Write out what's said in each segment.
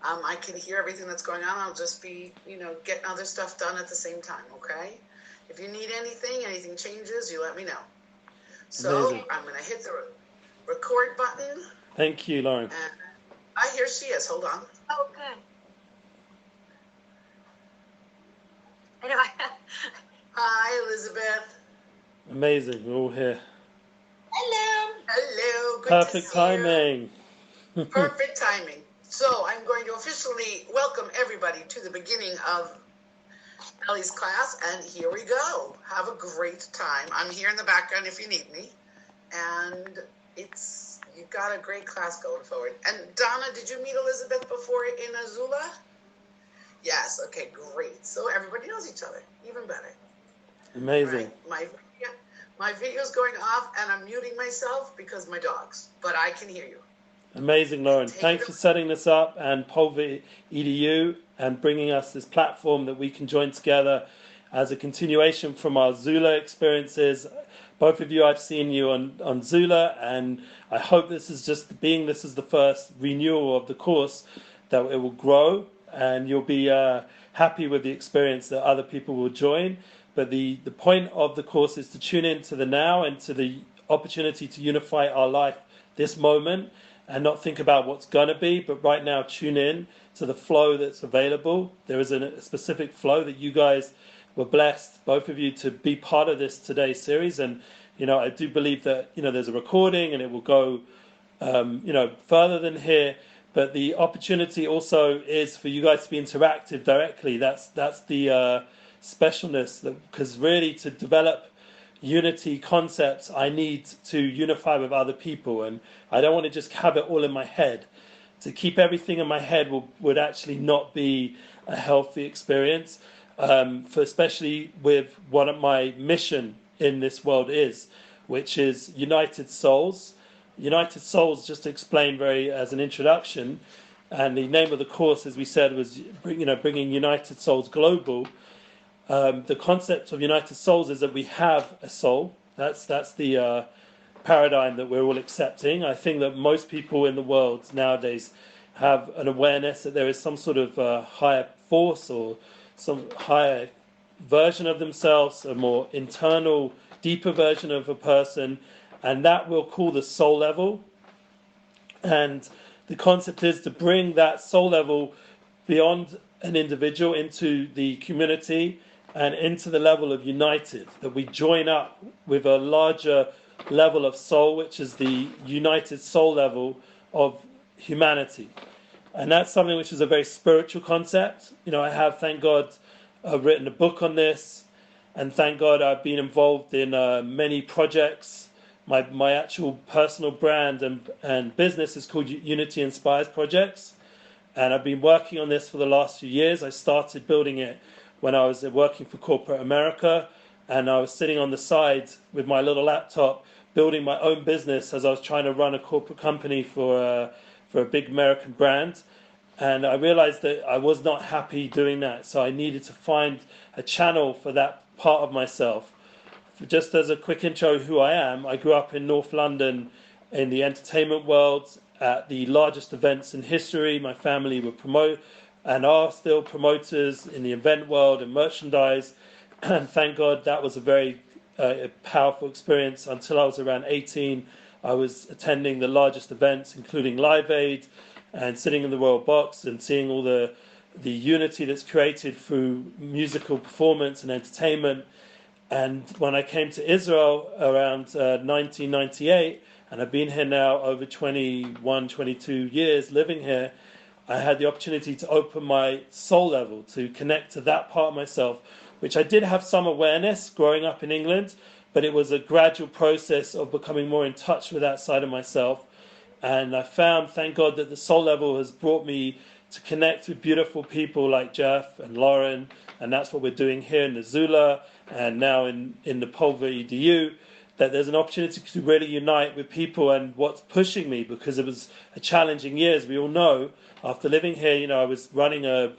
I can hear everything that's going on. I'll just be, getting other stuff done at the same time, okay? If you need anything changes, you let me know. So amazing. I'm going to hit the record button. Thank you, Lauren. And here she is. Hold on. Oh, good. Hi, Elizabeth. Amazing. We're all here. Hello. Hello. Good Perfect timing. Perfect timing. So I'm going to officially welcome everybody to the beginning of Ellie's class, and here we go. Have a great time. I'm here in the background if you need me, and you've got a great class going forward. And Donna, did you meet Elizabeth before in Azula? Yes. Okay, great. So everybody knows each other. Even better. Amazing. Right. My video's going off, and I'm muting myself because my dogs, but I can hear you. Amazing, Lauren. Thanks for setting this up and PulveREDU and bringing us this platform that we can join together as a continuation from our Zula experiences. Both of you, I've seen you on Zula, and I hope this is the first renewal of the course, that it will grow and you'll be happy with the experience that other people will join. But the point of the course is to tune into the now and to the opportunity to unify our life this moment and not think about what's going to be, but right now tune in to the flow that's available. There is a specific flow that you guys were blessed, both of you, to be part of this today's series. And, I do believe that, there's a recording and it will go, further than here. But the opportunity also is for you guys to be interactive directly. That's the specialness, because really to develop unity concepts, I need to unify with other people, and I don't want to just have it all in my head. To keep everything in my head would actually not be a healthy experience, especially with what my mission in this world is, which is United Souls. United Souls, just to explain as an introduction, and the name of the course, as we said, was bringing United Souls global. The concept of United Souls is that we have a soul. That's the paradigm that we're all accepting. I think that most people in the world nowadays have an awareness that there is some sort of higher force or some higher version of themselves, a more internal, deeper version of a person, and that we'll call the soul level. And the concept is to bring that soul level beyond an individual into the community and into the level of united, that we join up with a larger level of soul, which is the united soul level of humanity. And that's something which is a very spiritual concept. I have, thank God, I've written a book on this, and thank God I've been involved in many projects. My actual personal brand and business is called Unity Inspires Projects, and I've been working on this for the last few years. I started building it when I was working for corporate America, and I was sitting on the side with my little laptop building my own business as I was trying to run a corporate company for a big American brand. And I realized that I was not happy doing that, so I needed to find a channel for that part of myself. Just as a quick intro who I am, I grew up in North London in the entertainment world at the largest events in history. My family were and are still promoters in the event world and merchandise, and thank God that was a very powerful experience. Until I was around 18, I was attending the largest events, including Live Aid, and sitting in the Royal Box and seeing all the unity that's created through musical performance and entertainment. And when I came to Israel around 1998, and I've been here now over 21, 22 years living here, I had the opportunity to open my soul level, to connect to that part of myself, which I did have some awareness growing up in England, but it was a gradual process of becoming more in touch with that side of myself. And I found, thank God, that the soul level has brought me to connect with beautiful people like Jeff and Lauren, and that's what we're doing here in the Zula and now in the PulveREDU, that there's an opportunity to really unite with people. And what's pushing me, because it was a challenging year, as we all know, after living here, I was running a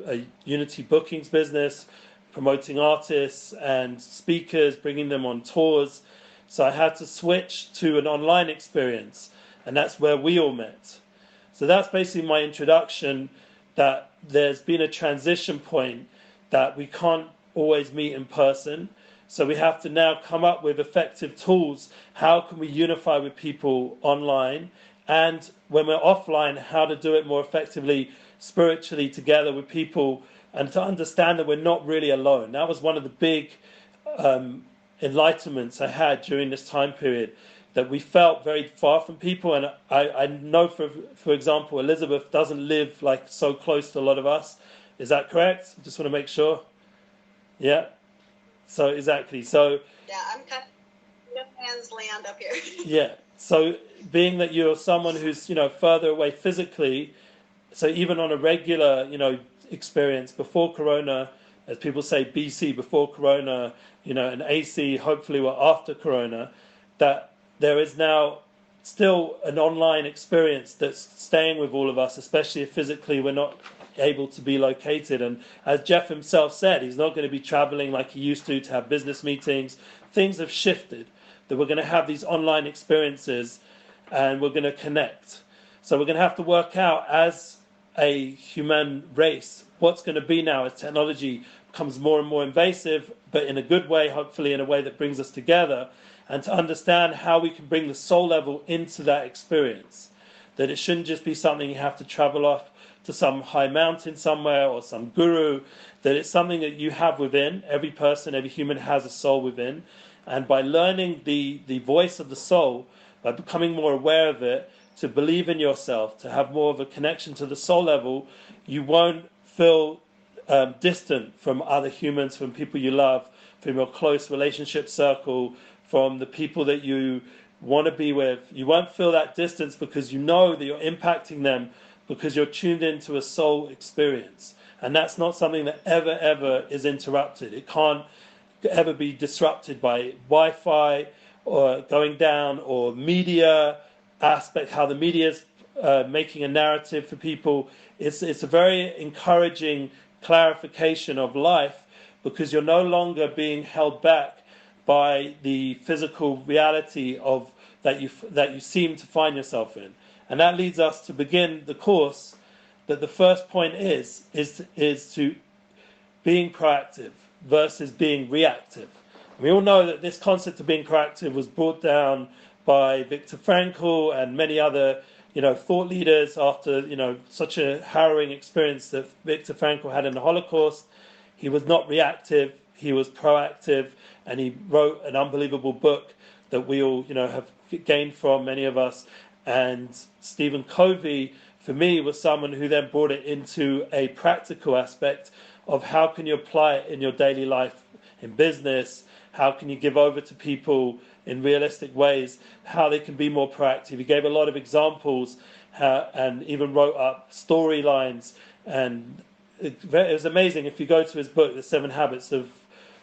Unity bookings business, promoting artists and speakers, bringing them on tours. So I had to switch to an online experience, and that's where we all met. So that's basically my introduction that there's been a transition point that we can't always meet in person. So we have to now come up with effective tools. How can we unify with people online? And when we're offline, how to do it more effectively, spiritually together with people, and to understand that we're not really alone. That was one of the big enlightenments I had during this time period, that we felt very far from people. And I know, for example, Elizabeth doesn't live like so close to a lot of us. Is that correct? Just want to make sure. Yeah. So exactly. So yeah, I'm kind of no man's land up here. Yeah. So being that you're someone who's further away physically, so even on a regular experience before Corona, as people say, BC before Corona, and AC hopefully we're after Corona, that there is now still an online experience that's staying with all of us, especially if physically we're not able to be located. And as Jeff himself said, he's not going to be traveling like he used to have business meetings. Things have shifted, that we're going to have these online experiences and we're going to connect. So we're going to have to work out as a human race what's going to be now as technology becomes more and more invasive, but in a good way, hopefully in a way that brings us together, and to understand how we can bring the soul level into that experience. That it shouldn't just be something you have to travel off to some high mountain somewhere or some guru, that it's something that you have within. Every person, every human has a soul within. And by learning the voice of the soul, by becoming more aware of it, to believe in yourself, to have more of a connection to the soul level, you won't feel distant from other humans, from people you love, from your close relationship circle, from the people that you want to be with. You won't feel that distance because you know that you're impacting them, because you're tuned into a soul experience. And that's not something that ever is interrupted. It can't ever be disrupted by Wi-Fi or going down, or media aspect, how the media is making a narrative for people. It's a very encouraging clarification of life, because you're no longer being held back by the physical reality of that you seem to find yourself in. And that leads us to begin the course, that the first point is to being proactive versus being reactive. We all know that this concept of being proactive was brought down by Viktor Frankl and many other thought leaders after such a harrowing experience that Viktor Frankl had in the Holocaust. He was not reactive, he was proactive, and he wrote an unbelievable book that we all have gained from, many of us. And Stephen Covey, for me, was someone who then brought it into a practical aspect of how can you apply it in your daily life, in business, how can you give over to people in realistic ways, how they can be more proactive. He gave a lot of examples and even wrote up storylines. And it was amazing. If you go to his book, The 7 Habits of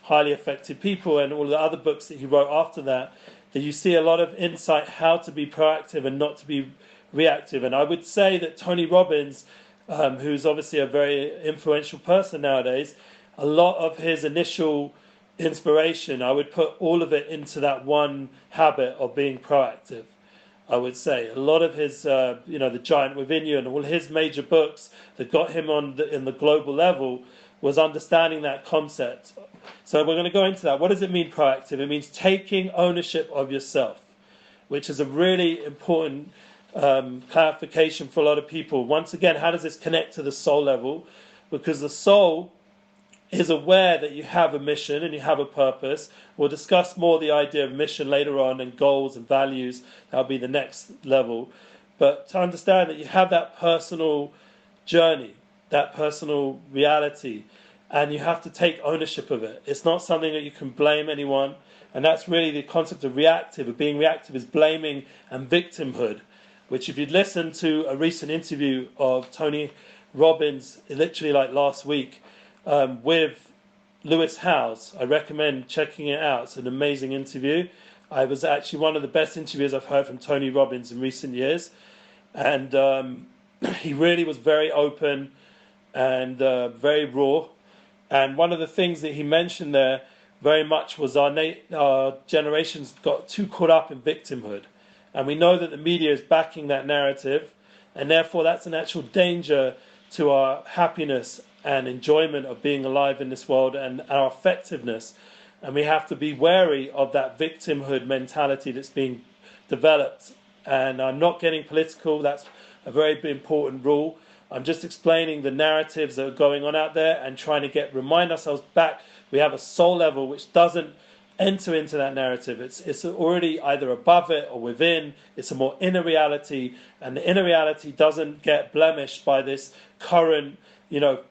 Highly Effective People, and all the other books that he wrote after that, that you see a lot of insight how to be proactive and not to be reactive. And I would say that Tony Robbins, who's obviously a very influential person nowadays, a lot of his initial inspiration, I would put all of it into that one habit of being proactive. I would say a lot of his, The Giant Within You and all his major books that got him in the global level was understanding that concept. So we're going to go into that. What does it mean, proactive? It means taking ownership of yourself, which is a really important clarification for a lot of people. Once again, how does this connect to the soul level? Because the soul is aware that you have a mission and you have a purpose. We'll discuss more the idea of mission later on, and goals and values. That'll be the next level. But to understand that you have that personal journey, that personal reality, and you have to take ownership of it. It's not something that you can blame anyone. And that's really the concept of reactive. Of being reactive is blaming and victimhood, which if you'd listened to a recent interview of Tony Robbins, literally like last week, with Lewis Howes, I recommend checking it out. It's an amazing interview. It was actually one of the best interviews I've heard from Tony Robbins in recent years. And he really was very open and very raw. And one of the things that he mentioned there very much was our generation's got too caught up in victimhood. And we know that the media is backing that narrative. And therefore, that's an actual danger to our happiness and enjoyment of being alive in this world and our effectiveness. And we have to be wary of that victimhood mentality that's being developed. And I'm not getting political. That's a very important rule. I'm just explaining the narratives that are going on out there and trying to remind ourselves back. We have a soul level which doesn't enter into that narrative. It's already either above it or within. It's a more inner reality, and the inner reality doesn't get blemished by this current,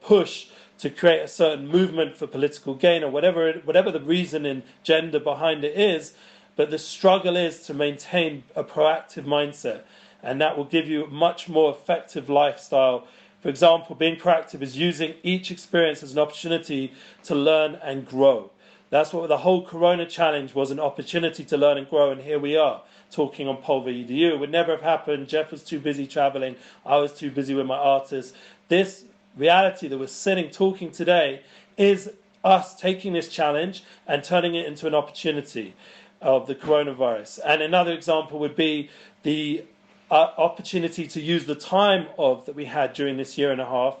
push to create a certain movement for political gain or whatever the reason and gender behind it is. But the struggle is to maintain a proactive mindset, and that will give you a much more effective lifestyle. For example, being proactive is using each experience as an opportunity to learn and grow. That's what the whole Corona challenge was, an opportunity to learn and grow. And here we are talking on PulveREDU. It would never have happened. Jeff was too busy traveling. I was too busy with my artists. This reality that we're sitting talking today is us taking this challenge and turning it into an opportunity of the coronavirus. And another example would be the opportunity to use the time that we had during this year and a half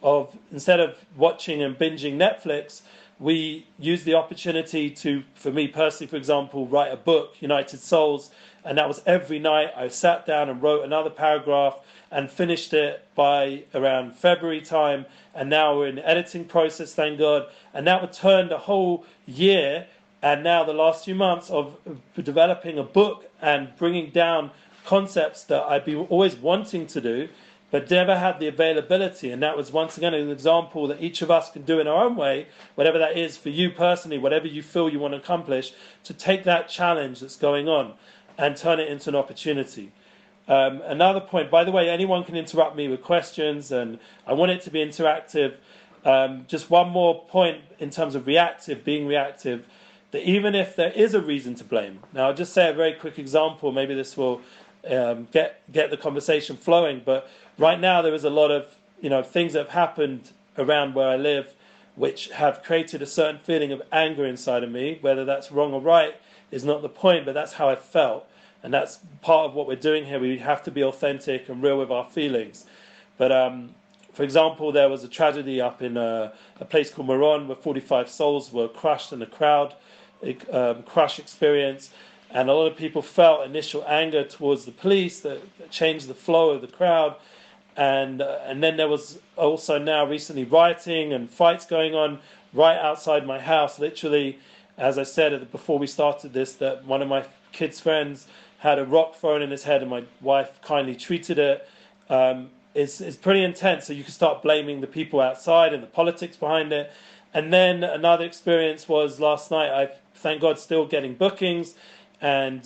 of, instead of watching and binging Netflix, we used the opportunity to, for me personally, for example, write a book, United Souls, and that was every night I sat down and wrote another paragraph and finished it by around February time, and now we're in the editing process, thank God, and that would turn the whole year and now the last few months of developing a book and bringing down concepts that I'd been always wanting to do, but never had the availability. And that was once again an example that each of us can do in our own way, whatever that is for you personally, whatever you feel you want to accomplish, to take that challenge that's going on and turn it into an opportunity. Another point, by the way, anyone can interrupt me with questions, and I want it to be interactive. Just one more point in terms of being reactive, that even if there is a reason to blame. Now, I'll just say a very quick example. Maybe this will get the conversation flowing. But right now, there is a lot of things that have happened around where I live, which have created a certain feeling of anger inside of me. Whether that's wrong or right is not the point, but that's how I felt. And that's part of what we're doing here. We have to be authentic and real with our feelings. But for example, there was a tragedy up in a place called Meron where 45 souls were crushed in a crowd crush experience. And a lot of people felt initial anger towards the police that changed the flow of the crowd. And then there was also now recently rioting and fights going on right outside my house. Literally, as I said before we started this, that one of my kids' friends had a rock thrown in his head and my wife kindly treated it. It's pretty intense. So you can start blaming the people outside and the politics behind it. And then another experience was last night. I, thank God, still getting bookings. And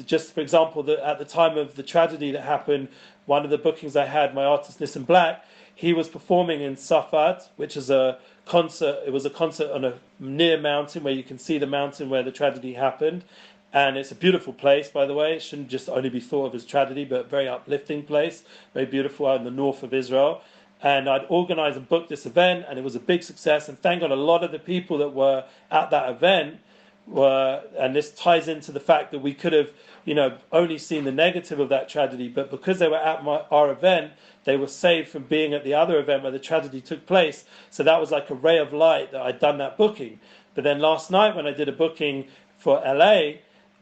just for example, at the time of the tragedy that happened, one of the bookings I had, my artist Nissan Black, he was performing in Safad, which is a concert. It was a concert on a near mountain where you can see the mountain where the tragedy happened. And it's a beautiful place, by the way. It shouldn't just only be thought of as tragedy, but a very uplifting place, very beautiful out in the north of Israel. And I'd organized and booked this event, and it was a big success. And thank God a lot of the people that were at that event were, and this ties into the fact that we could have, only seen the negative of that tragedy, but because they were at our event, they were saved from being at the other event where the tragedy took place. So that was like a ray of light that I'd done that booking. But then last night when I did a booking for LA,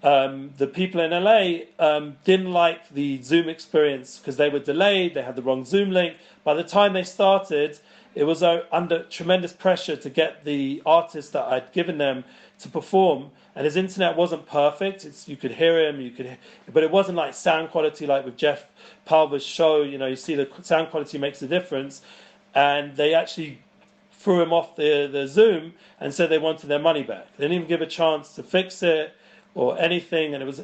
the people in LA didn't like the Zoom experience because they were delayed, they had the wrong Zoom link. By the time they started, it was under tremendous pressure to get the artist that I'd given them to perform, and his internet wasn't perfect. You could hear him, but it wasn't like sound quality like with Jeff Palmer's show. You see the sound quality makes a difference, and they actually threw him off the Zoom and said they wanted their money back. They didn't even give a chance to fix it or anything, and it was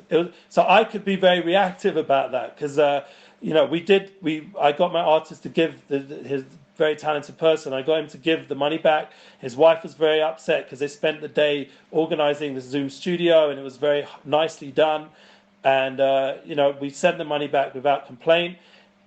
so I could be very reactive about that because I got my artist to give his very talented person. I got him to give the money back. His wife was very upset because they spent the day organizing the Zoom studio, and it was very nicely done. And we sent the money back without complaint.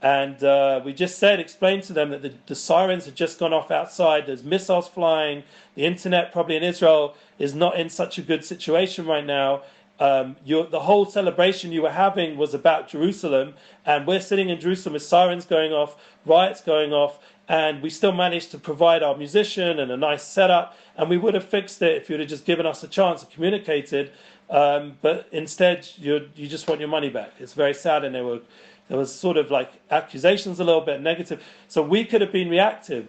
And we just explained to them that the sirens had just gone off outside. There's missiles flying. The internet probably in Israel is not in such a good situation right now. The whole celebration you were having was about Jerusalem, and we're sitting in Jerusalem with sirens going off, riots going off, and we still managed to provide our musician and a nice setup, and we would have fixed it if you'd have just given us a chance and communicated. But instead, you just want your money back. It's very sad, and there was sort of like accusations a little bit negative. So we could have been reactive,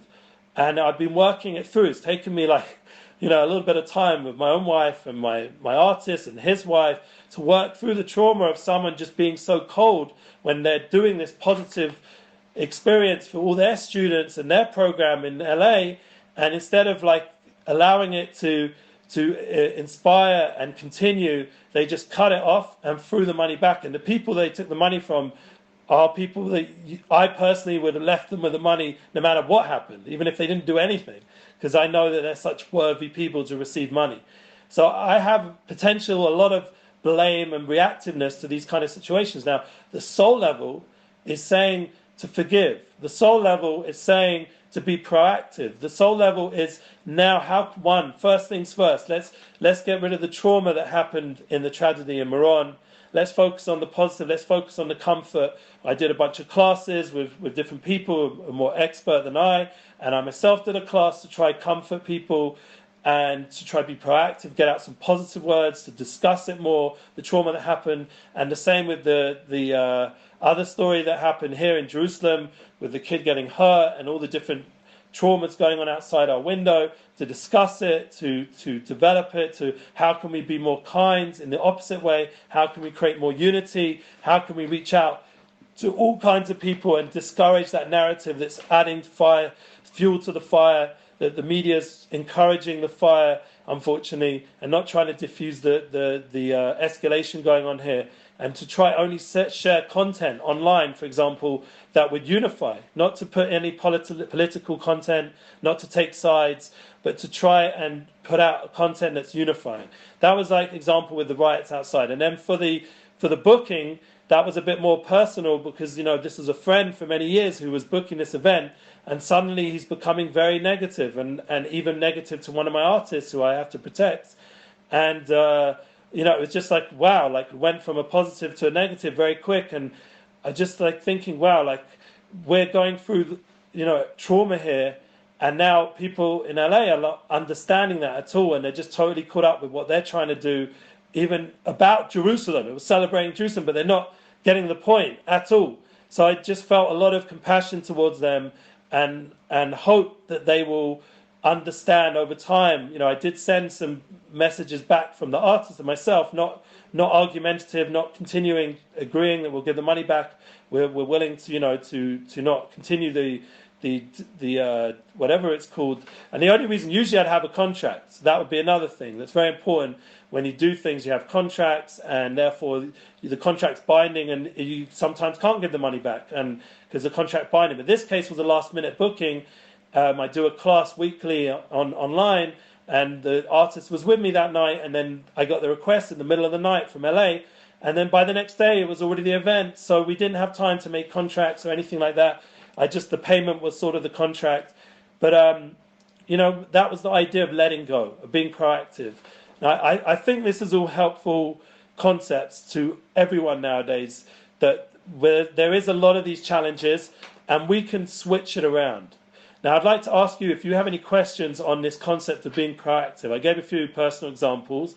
and I've been working it through. It's taken me like, a little bit of time with my own wife and my artist and his wife to work through the trauma of someone just being so cold when they're doing this positive experience for all their students and their program in LA, and instead of like allowing it to inspire and continue, they just cut it off and threw the money back. And the people they took the money from are people that I personally would have left them with the money no matter what happened, even if they didn't do anything, because I know that they're such worthy people to receive money. So I have potential, a lot of blame and reactiveness to these kind of situations. Now, the soul level is saying to forgive. The soul level is saying to be proactive. The soul level is now first things first. Let's get rid of the trauma that happened in the tragedy in Meron. Let's focus on the positive. Let's focus on the comfort. I did a bunch of classes with different people who are more expert than I, and I myself did a class to try comfort people and to try to be proactive, get out some positive words, to discuss it more, the trauma that happened. And the same with the other story that happened here in Jerusalem with the kid getting hurt and all the different traumas going on outside our window, to discuss it, to develop it, to how can we be more kind in the opposite way, how can we create more unity, how can we reach out to all kinds of people and discourage that narrative that's adding fuel to the fire, that the media's encouraging the fire, unfortunately, and not trying to diffuse the escalation going on here, and to try only share content online, for example, that would unify, not to put any political content, not to take sides, but to try and put out content that's unifying. That was like example with the riots outside. And then for the booking, that was a bit more personal because, this was a friend for many years who was booking this event, and suddenly he's becoming very negative and even negative to one of my artists who I have to protect. And, it was just like, wow, like it went from a positive to a negative very quick. And I just like thinking, wow, like we're going through, trauma here. And now people in LA are not understanding that at all. And they're just totally caught up with what they're trying to do, even about Jerusalem. It was celebrating Jerusalem, but they're not getting the point at all. So I just felt a lot of compassion towards them and hope that they will understand over time. I did send some messages back from the artist and myself, not argumentative, not continuing agreeing that we'll give the money back. We're willing to to not continue the whatever it's called. And the only reason, usually I'd have a contract. So that would be another thing that's very important. When you do things, you have contracts, and therefore the contract's binding, and you sometimes can't give the money back, and because the contract binding. But this case was a last-minute booking. I do a class weekly online, and the artist was with me that night, and then I got the request in the middle of the night from LA, and then by the next day it was already the event, so we didn't have time to make contracts or anything like that. The payment was sort of the contract. But, that was the idea of letting go, of being proactive. Now, I think this is all helpful concepts to everyone nowadays, that where there is a lot of these challenges and we can switch it around. Now, I'd like to ask you if you have any questions on this concept of being proactive. I gave a few personal examples,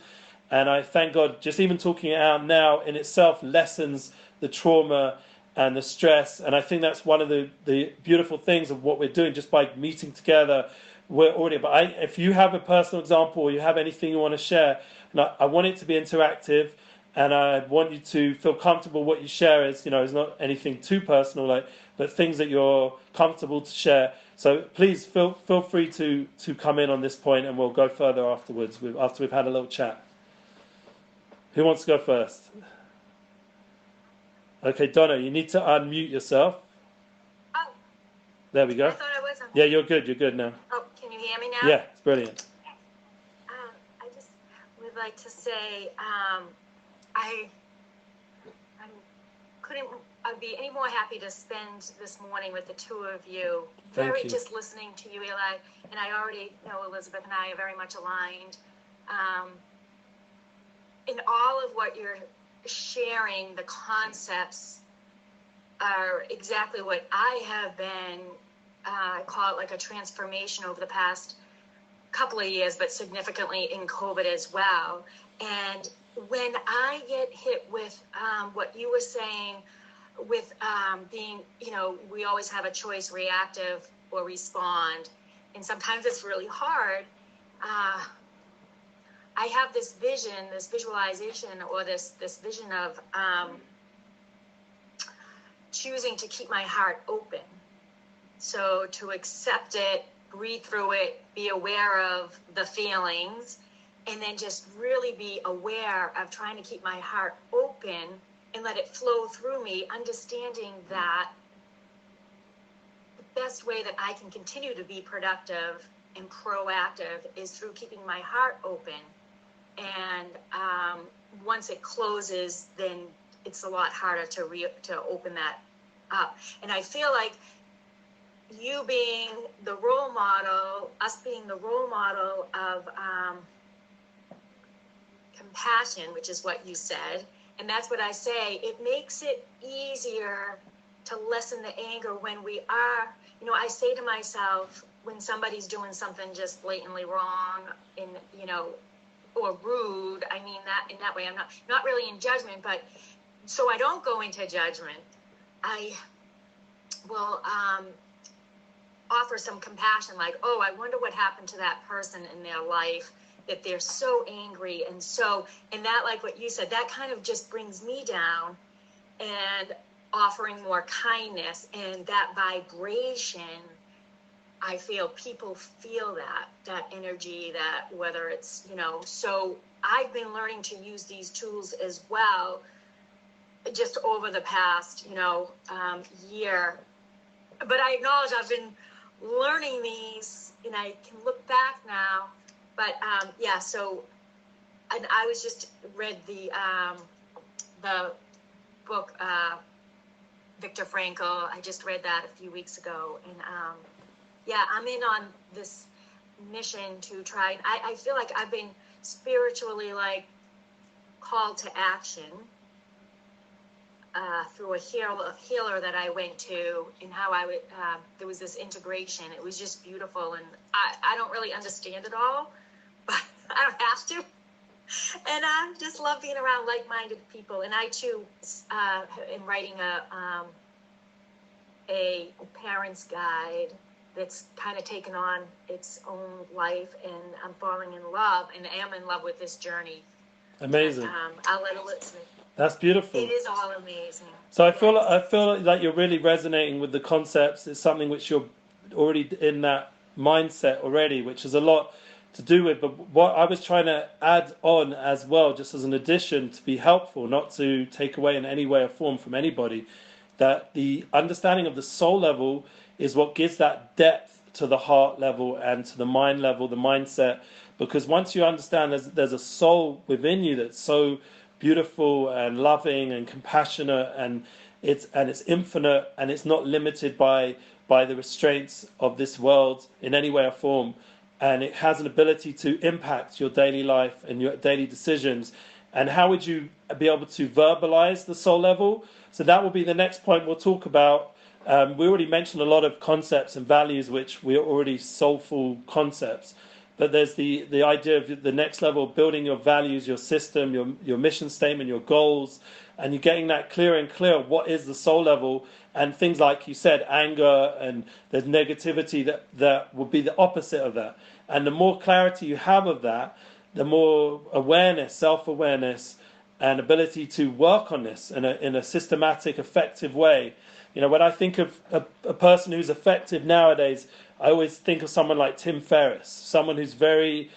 and I thank God just even talking it out now in itself lessens the trauma and the stress. And I think that's one of the beautiful things of what we're doing just by meeting together. We're already, but if you have a personal example or you have anything you want to share, I want it to be interactive, and I want you to feel comfortable what you share is not anything too personal, but things that you're comfortable to share. So please feel free to come in on this point, and we'll go further afterwards after we've had a little chat. Who wants to go first? Okay, Donna, you need to unmute yourself. Oh. There we go. I thought I was on. Yeah, you're good. You're good now. Oh, can you hear me now? Yeah, it's brilliant. I just would like to say I'd be any more happy to spend this morning with the two of you. Thank you. Just listening to you, Eli, and I already know Elizabeth and I are very much aligned. In all of what you're sharing, the concepts are exactly what I have been I call it like a transformation over the past couple of years, but significantly in COVID as well. And when I get hit with what you were saying with being, we always have a choice, reactive or respond. And sometimes it's really hard. I have this vision, this visualization, or this vision of choosing to keep my heart open. So to accept it, breathe through it, be aware of the feelings, and then just really be aware of trying to keep my heart open and let it flow through me, understanding that the best way that I can continue to be productive and proactive is through keeping my heart open. And once it closes, then it's a lot harder to open that up. And I feel like you being the role model, us being the role model of compassion, which is what you said, and that's what I say, it makes it easier to lessen the anger when we are, I say to myself, when somebody's doing something just blatantly wrong or rude, I mean that in that way, I'm not really in judgment, but so I don't go into judgment. I will offer some compassion, like, oh, I wonder what happened to that person in their life that they're so angry. And that, like what you said, that kind of just brings me down, and offering more kindness and that vibration. I feel people feel that energy, that whether it's, so I've been learning to use these tools as well, just over the past, year. But I acknowledge I've been learning these, and I can look back now. But so, and I was just read the book, Viktor Frankl. I just read that a few weeks ago, and I'm in on this mission to try. I feel like I've been spiritually called to action through a healer that I went to, and how there was this integration. It was just beautiful, and I don't really understand it all, but I don't have to. And I just love being around like-minded people. And I too am writing a parent's guide that's kind of taken on its own life, and I'm falling in love, and am in love with this journey. Amazing. I'll let it listen. That's beautiful. It is all amazing. So I feel like you're really resonating with the concepts. It's something which you're already in that mindset already, which is a lot to do with. But what I was trying to add on as well, just as an addition to be helpful, not to take away in any way or form from anybody, that the understanding of the soul level is what gives that depth to the heart level and to the mind level, the mindset. Because once you understand there's a soul within you that's so beautiful and loving and compassionate, and it's infinite, and it's not limited by the restraints of this world in any way or form, and it has an ability to impact your daily life and your daily decisions. And how would you be able to verbalize the soul level? So that will be the next point we'll talk about. We already mentioned a lot of concepts and values which we are already soulful concepts. But there's the idea of the next level, building your values, your system, your mission statement, your goals, and you're getting that clearer and clearer. What is the soul level? And things like you said, anger, and there's negativity that will be the opposite of that. And the more clarity you have of that, the more awareness, self-awareness, and ability to work on this in a systematic, effective way. When I think of a person who's effective nowadays, I always think of someone like Tim Ferriss, someone who's very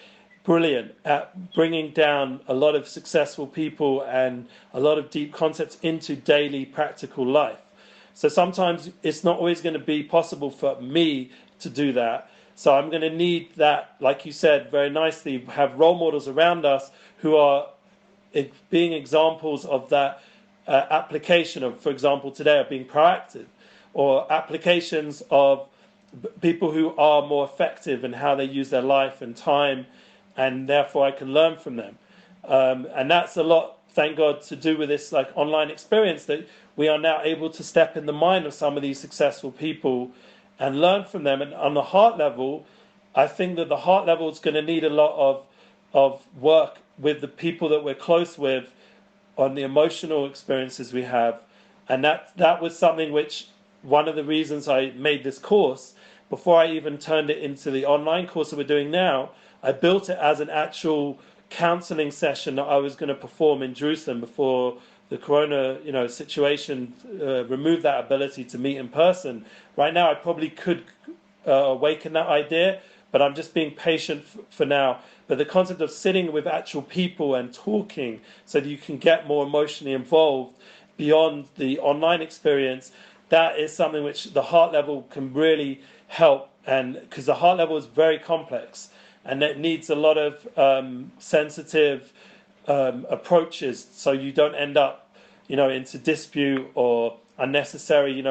brilliant at bringing down a lot of successful people and a lot of deep concepts into daily practical life. So sometimes it's not always going to be possible for me to do that. So I'm going to need that, like you said very nicely, have role models around us who are being examples of that application of, for example, today of being proactive, or applications of people who are more effective in how they use their life and time, and therefore I can learn from them. And that's a lot, thank God, to do with this online experience, that we are now able to step in the mind of some of these successful people and learn from them. And on the heart level, I think that the heart level is going to need a lot of work with the people that we're close with on the emotional experiences we have. And that was something which, one of the reasons I made this course, before I even turned it into the online course that we're doing now, I built it as an actual counseling session that I was going to perform in Jerusalem before the corona situation removed that ability to meet in person. Right now I probably could awaken that idea, but I'm just being patient for now. But the concept of sitting with actual people and talking so that you can get more emotionally involved beyond the online experience, that is something which the heart level can really help. And because the heart level is very complex and it needs a lot of sensitive approaches, so you don't end up into dispute or unnecessary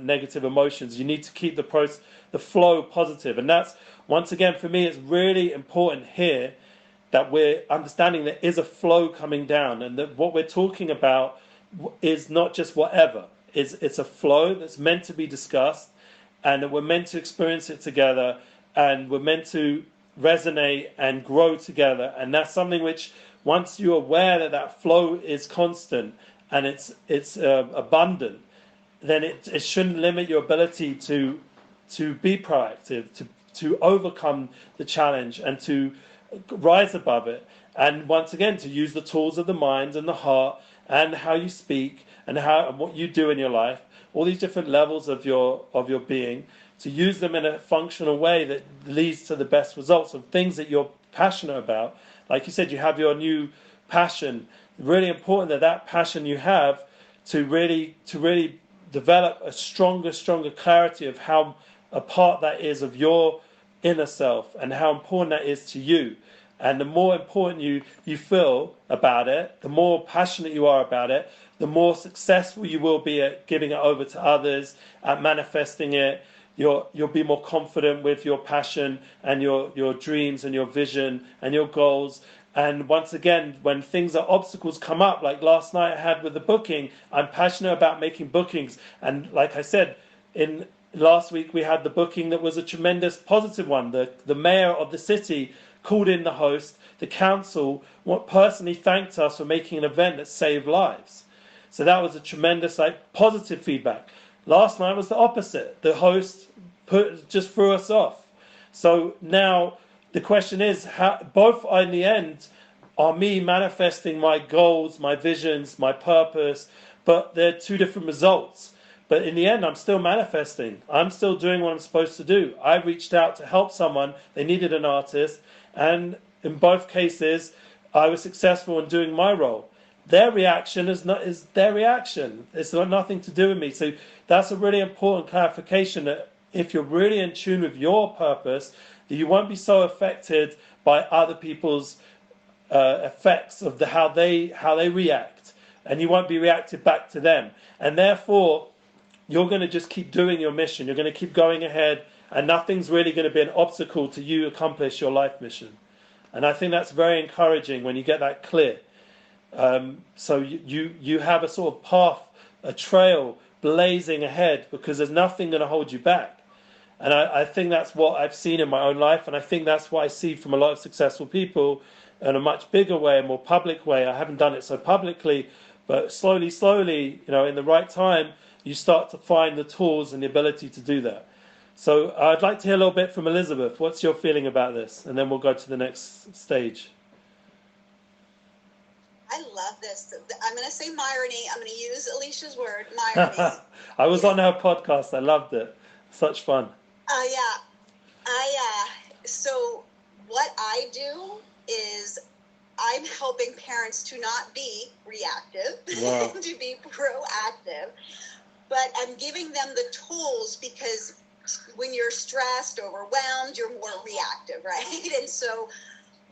negative emotions. You need to keep the flow positive. And that's, once again, for me, it's really important here that we're understanding there is a flow coming down, and that what we're talking about is not just whatever. It's a flow that's meant to be discussed, and that we're meant to experience it together, and we're meant to resonate and grow together. And that's something which, once you're aware that that flow is constant and it's abundant, then it shouldn't limit your ability to be proactive, to overcome the challenge and to rise above it. And once again, to use the tools of the mind and the heart and how you speak and what you do in your life, all these different levels of your being, to use them in a functional way that leads to the best results of things that you're passionate about. Like you said, you have your new passion. Really important that passion you have to really develop a stronger clarity of how a part that is of your inner self and how important that is to you. And the more important you feel about it, the more passionate you are about it, the more successful you will be at giving it over to others, at manifesting it. You'll be more confident with your passion and your dreams and your vision and your goals. And once again, when obstacles come up, like last night I had with the booking, I'm passionate about making bookings. And like I said, in last week we had the booking that was a tremendous positive one. The mayor of the city called in the host. The council personally thanked us for making an event that saved lives. So that was a tremendous positive feedback. Last night was the opposite. The host just threw us off. So now the question is, both in the end are me manifesting my goals, my visions, my purpose, but they're two different results. But in the end, I'm still manifesting. I'm still doing what I'm supposed to do. I reached out to help someone. They needed an artist. And in both cases, I was successful in doing my role. Their reaction is their reaction. It's got nothing to do with me. So that's a really important clarification, that if you're really in tune with your purpose, that you won't be so affected by other people's effects of how they react, and you won't be reactive back to them. And therefore, you're going to just keep doing your mission. You're going to keep going ahead, and nothing's really going to be an obstacle to you accomplish your life mission. And I think that's very encouraging when you get that clear. So you have a sort of path, a trail blazing ahead, because there's nothing going to hold you back. And I think that's what I've seen in my own life, and I think that's what I see from a lot of successful people in a much bigger way, a more public way. I haven't done it so publicly, but slowly, in the right time, you start to find the tools and the ability to do that. So I'd like to hear a little bit from Elizabeth. What's your feeling about this? And then we'll go to the next stage. I love this. I'm going to say Myrony. I'm going to use Alicia's word, Myrony. I was on her podcast. I loved it. Such fun. Yeah. So what I do is I'm helping parents to not be reactive, Wow. to be proactive. But I'm giving them the tools, because when you're stressed, overwhelmed, you're more reactive, right? And so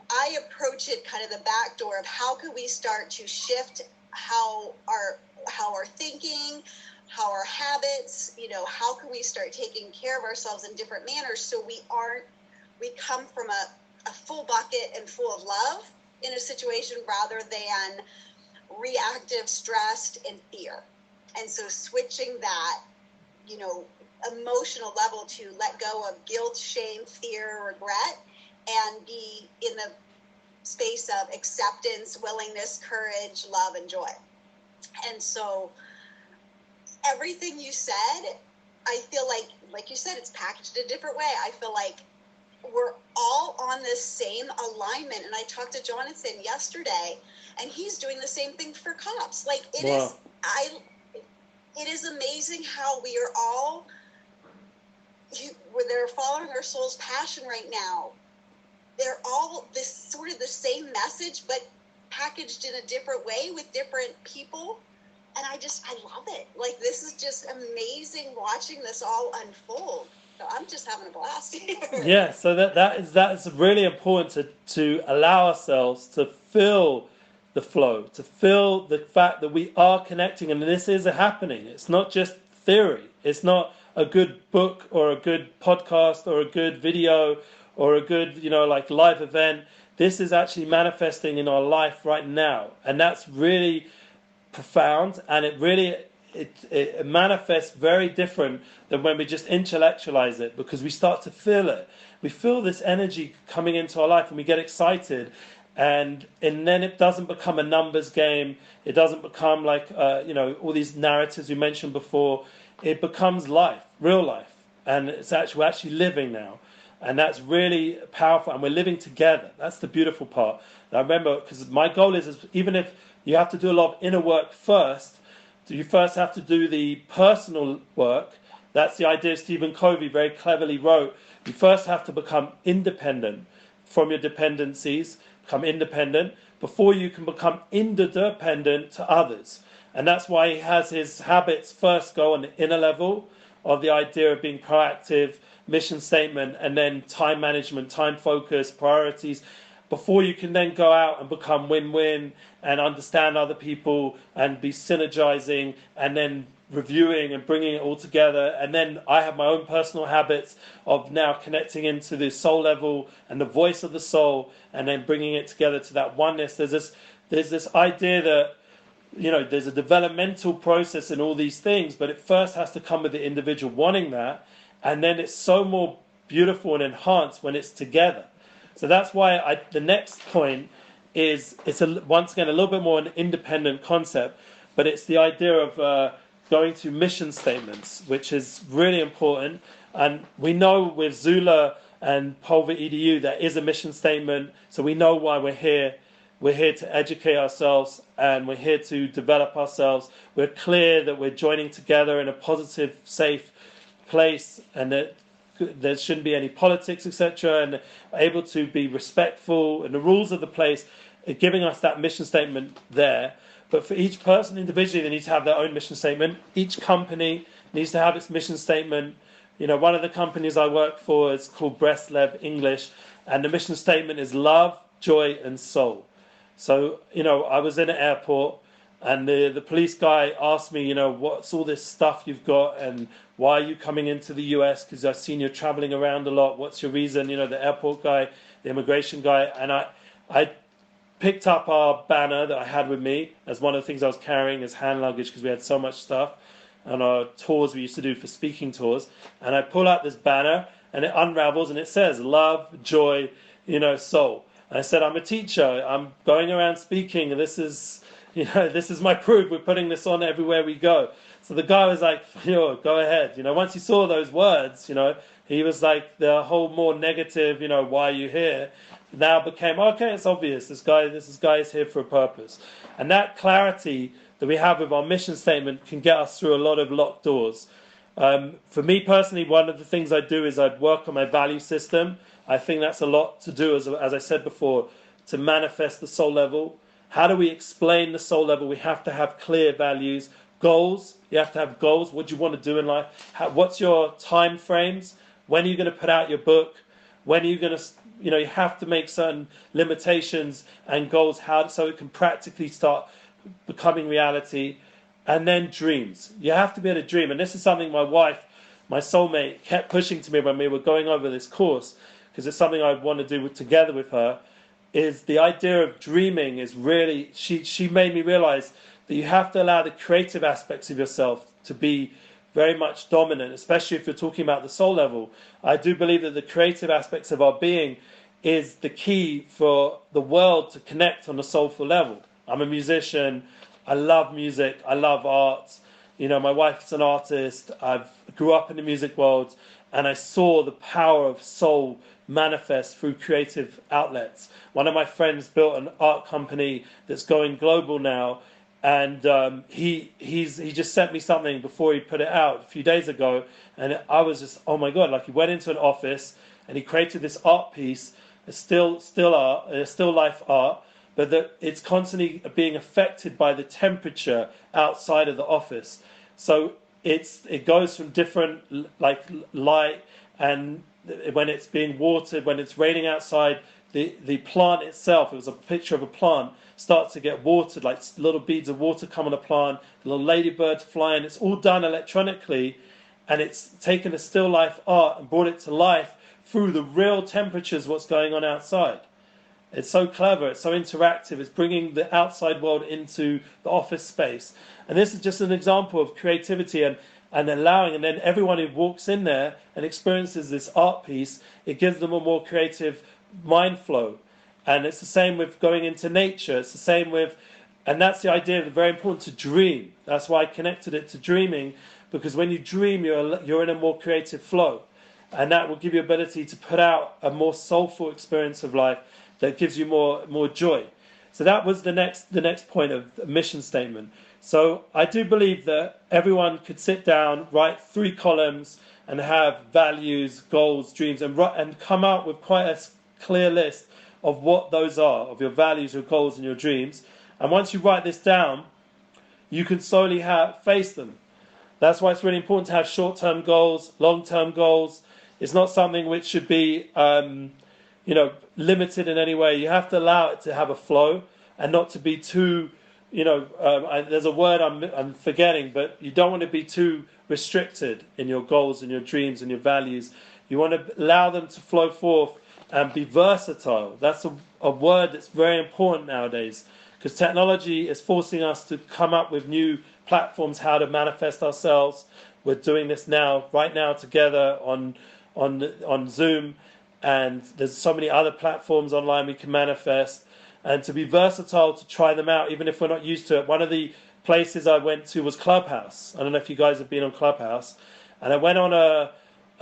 I approach it kind of the back door of how can we start to shift how our thinking, how our habits, how can we start taking care of ourselves in different manners, so we come from a full bucket and full of love in a situation, rather than reactive, stressed, and fear. And so switching that, emotional level to let go of guilt, shame, fear, regret, and be in the space of acceptance, willingness, courage, love, and joy. And so everything you said, I feel like you said, it's packaged a different way. I feel like we're all on this same alignment. And I talked to Jonathan yesterday, and he's doing the same thing for cops. Like it is amazing how we are all, where they're following our soul's passion right now. They're all this sort of the same message, but packaged in a different way with different people. And I love it. Like, this is just amazing watching this all unfold. So I'm just having a blast here. Yeah, so that's really important to allow ourselves to feel the flow, to feel the fact that we are connecting, and this is happening. It's not just theory. It's not a good book or a good podcast or a good video or a good, like live event. This is actually manifesting in our life right now. And that's really profound, and it manifests very different than when we just intellectualize it, because we start to feel it. We feel this energy coming into our life and we get excited, and then it doesn't become a numbers game. It doesn't become like all these narratives we mentioned before. It becomes life, real life, and we're actually living now. And that's really powerful, and we're living together. That's the beautiful part. And I remember, because my goal is even if you have to do a lot of inner work first, you first have to do the personal work. That's the idea Stephen Covey very cleverly wrote. You first have to become independent from your dependencies, become independent, before you can become interdependent to others. And that's why he has his habits first go on the inner level of the idea of being proactive, mission statement, and then time management, time focus, priorities, before you can then go out and become win-win and understand other people and be synergizing and then reviewing and bringing it all together. And then I have my own personal habits of now connecting into the soul level and the voice of the soul, and then bringing it together to that oneness. There's this idea that there's a developmental process in all these things, but it first has to come with the individual wanting that, and then it's so more beautiful and enhanced when it's together. So that's why the next point is, once again a little bit more an independent concept, but it's the idea of going to mission statements, which is really important. And we know with Zula and PulveREDU there is a mission statement, so we know why we're here. We're here to educate ourselves, and we're here to develop ourselves. We're clear that we're joining together in a positive, safe place, and that there shouldn't be any politics, etc., and able to be respectful and the rules of the place, giving us that mission statement there. But for each person individually, they need to have their own mission statement. Each company needs to have its mission statement. One of the companies I work for is called Breslev English, and the mission statement is love, joy, and soul. So, I was in an airport, and the police guy asked me, what's all this stuff you've got, and why are you coming into the US? Because I've seen you traveling around a lot. What's your reason? The airport guy, the immigration guy. And I picked up our banner that I had with me as one of the things I was carrying as hand luggage, because we had so much stuff on our tours we used to do for speaking tours. And I pull out this banner, and it unravels, and it says love, joy, soul. And I said, I'm a teacher. I'm going around speaking, and this is my proof. We're putting this on everywhere we go. So the guy was like, go ahead. Once he saw those words, he was like, the whole more negative, why are you here? Now became, okay, it's obvious. This guy is here for a purpose. And that clarity that we have with our mission statement can get us through a lot of locked doors. For me personally, one of the things I do is I'd work on my value system. I think that's a lot to do, as I said before, to manifest the soul level. How do we explain the soul level? We have to have clear values. Goals, you have to have goals. What do you want to do in life? What's your time frames? When are you going to put out your book? When are you going to, you have to make certain limitations and goals so it can practically start becoming reality. And then dreams. You have to be able to dream. And this is something my wife, my soulmate, kept pushing to me when we were going over this course, because it's something I want to do together with her, is the idea of dreaming is really, she made me realize that you have to allow the creative aspects of yourself to be very much dominant, especially if you're talking about the soul level. I do believe that the creative aspects of our being is the key for the world to connect on a soulful level. I'm a musician. I love music. I love art. You know, my wife's an artist. I grew up in the music world, and I saw the power of soul manifest through creative outlets. One of my friends built an art company that's going global now, and he just sent me something before he put it out a few days ago, and I was just, oh my God, like he went into an office and he created this art piece. It's still art, it's still life art, but that it's constantly being affected by the temperature outside of the office. So it goes from different like light, and when it's being watered, when it's raining outside, the plant itself, it was a picture of a plant, starts to get watered, like little beads of water come on the plant, the little ladybirds flying. It's all done electronically, and it's taken a still life art and brought it to life through the real temperatures, what's going on outside. It's so clever, it's so interactive, it's bringing the outside world into the office space. And this is just an example of creativity and allowing, and then everyone who walks in there and experiences this art piece, it gives them a more creative mind flow. And it's the same with going into nature, it's the same with, and that's the idea of very important to dream. That's why I connected it to dreaming, because when you dream, you're in a more creative flow. And that will give you ability to put out a more soulful experience of life that gives you more joy. So that was the next point of the mission statement. So I do believe that everyone could sit down, write 3 columns, and have values, goals, dreams, and come out with quite a clear list of what those are, of your values, your goals, and your dreams. And once you write this down, you can slowly face them. That's why it's really important to have short-term goals, long-term goals. It's not something which should be, limited in any way. You have to allow it to have a flow and not to be too, there's a word I'm forgetting, but you don't want to be too restricted in your goals and your dreams and your values. You want to allow them to flow forth and be versatile. That's a word that's very important nowadays, because technology is forcing us to come up with new platforms how to manifest ourselves. We're doing this right now together on Zoom, and there's so many other platforms online we can manifest, and to be versatile, to try them out even if we're not used to it. One of the places I went to was Clubhouse. I don't know if you guys have been on Clubhouse, and I went on a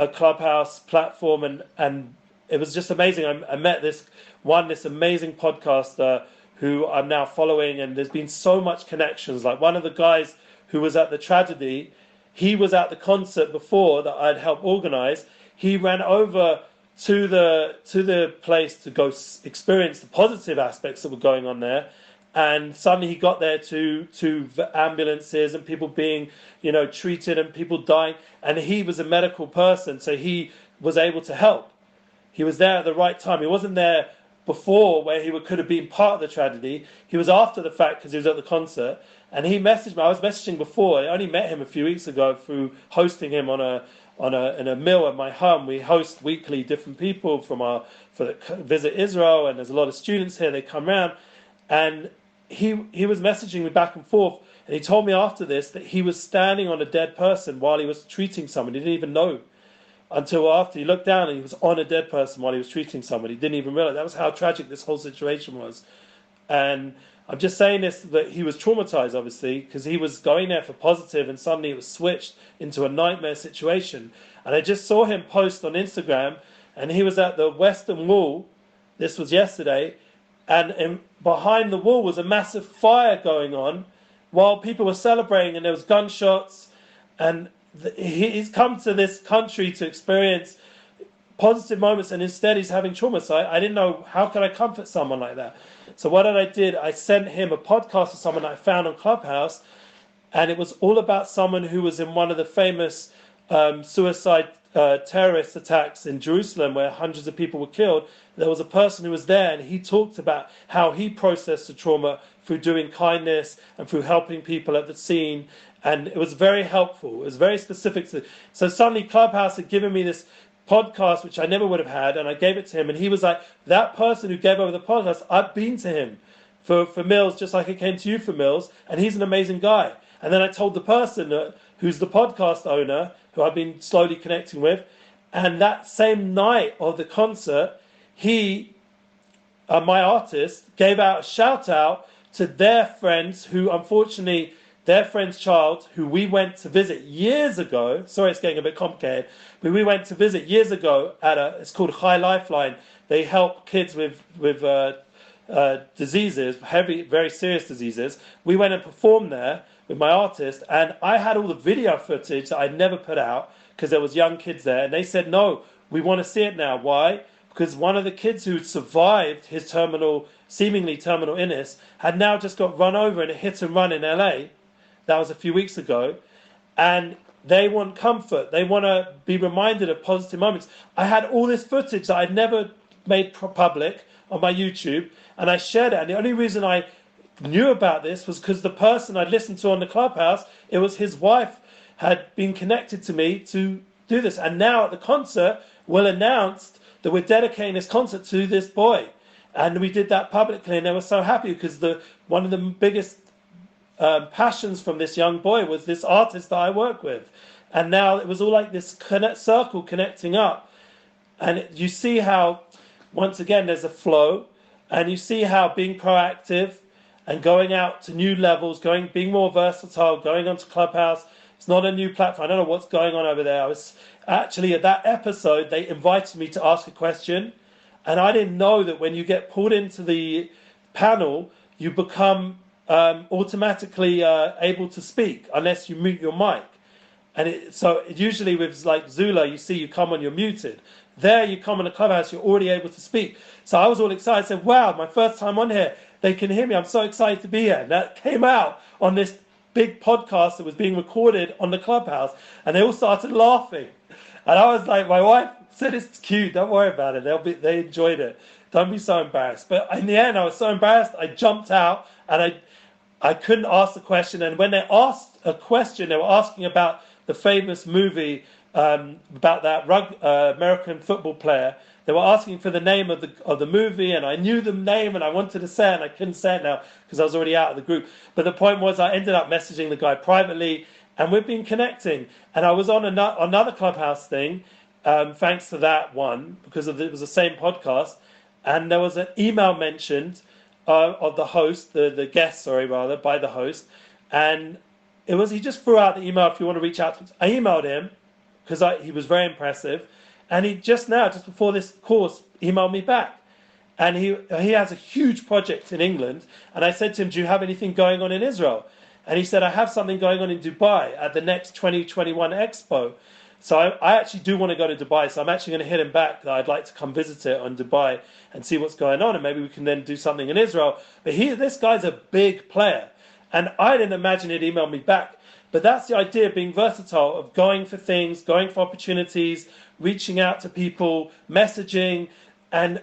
Clubhouse platform, and it was just amazing. I met this amazing podcaster who I'm now following, and there's been so much connections. Like one of the guys who was at the tragedy, he was at the concert before that I'd helped organize. He ran over to the place to go experience the positive aspects that were going on there, and suddenly he got there to ambulances and people being treated and people dying, and he was a medical person, so he was able to help. He was there at the right time. He wasn't there before where he could have been part of the tragedy. He was after the fact because he was at the concert, and he messaged me. I was messaging before. I only met him a few weeks ago through hosting him in a meal at my home. We host weekly different people for Visit Israel, and there's a lot of students here. They come around, and he was messaging me back and forth, and he told me after this that he was standing on a dead person while he was treating someone. He didn't even know until after he looked down and he was on a dead person while he was treating someone. He didn't even realize. That was how tragic this whole situation was. And I'm just saying this, that he was traumatized, obviously, because he was going there for positive, and suddenly it was switched into a nightmare situation. And I just saw him post on Instagram, and he was at the Western Wall. This was yesterday. And behind the wall was a massive fire going on while people were celebrating, and there was gunshots. And he's come to this country to experience positive moments, and instead he's having trauma. So I didn't know, how could I comfort someone like that? So what did? I sent him a podcast of someone that I found on Clubhouse, and it was all about someone who was in one of the famous suicide terrorist attacks in Jerusalem where hundreds of people were killed. There was a person who was there, and he talked about how he processed the trauma through doing kindness and through helping people at the scene. And it was very helpful. It was very specific. So suddenly Clubhouse had given me this podcast, which I never would have had, and I gave it to him. And he was like, that person who gave over the podcast, I've been to him for meals, just like I came to you for meals. And he's an amazing guy. And then I told the person who's the podcast owner, who I've been slowly connecting with. And that same night of the concert, he, my artist, gave out a shout out to their friends who, unfortunately, their friend's child, who we went to visit years ago. Sorry, it's getting a bit complicated, but we went to visit years ago it's called High Lifeline. They help kids with diseases, very serious diseases. We went and performed there with my artist, and I had all the video footage that I'd never put out because there was young kids there, and they said, no, we want to see it now. Why? Because one of the kids who survived his seemingly terminal illness had now just got run over in a hit and run in LA. That was a few weeks ago. And they want comfort. They want to be reminded of positive moments. I had all this footage that I'd never made public on my YouTube, and I shared it. And the only reason I knew about this was because the person I'd listened to on the Clubhouse, it was his wife, had been connected to me to do this. And now at the concert, we'll announce that we're dedicating this concert to this boy. And we did that publicly, and they were so happy because one of the biggest passions from this young boy was this artist that I work with. And now it was all like this circle connecting up. And you see how, once again, there's a flow, and you see how being proactive and going out to new levels, being more versatile, going onto Clubhouse, it's not a new platform. I don't know what's going on over there. I was actually at that episode, they invited me to ask a question, and I didn't know that when you get pulled into the panel, you become automatically able to speak unless you mute your mic. And so usually with like Zula, you come on, you're muted. There you come on the Clubhouse, you're already able to speak. So I was all excited. I said, wow, my first time on here, they can hear me. I'm so excited to be here. And that came out on this big podcast that was being recorded on the Clubhouse. And they all started laughing. And I was like, my wife said, it's cute, don't worry about it. They enjoyed it. Don't be so embarrassed. But in the end, I was so embarrassed, I jumped out and I couldn't ask the question. And when they asked a question, they were asking about the famous movie about that American football player. They were asking for the name of the movie, and I knew the name, and I wanted to say it, and I couldn't say it now because I was already out of the group. But the point was, I ended up messaging the guy privately, and we've been connecting. And I was on another Clubhouse thing, thanks to that one, because it was the same podcast, and there was an email mentioned of the host, the guest, by the host, and he just threw out the email, if you want to reach out to him. I emailed him because he was very impressive, and he just before this course, emailed me back, and he has a huge project in England, and I said to him, do you have anything going on in Israel? And he said, I have something going on in Dubai at the next 2021 Expo. So I actually do want to go to Dubai, so I'm actually going to hit him back that I'd like to come visit it on Dubai and see what's going on, and maybe we can then do something in Israel. But this guy's a big player, and I didn't imagine he'd email me back. But that's the idea of being versatile, of going for things, going for opportunities, reaching out to people, messaging, and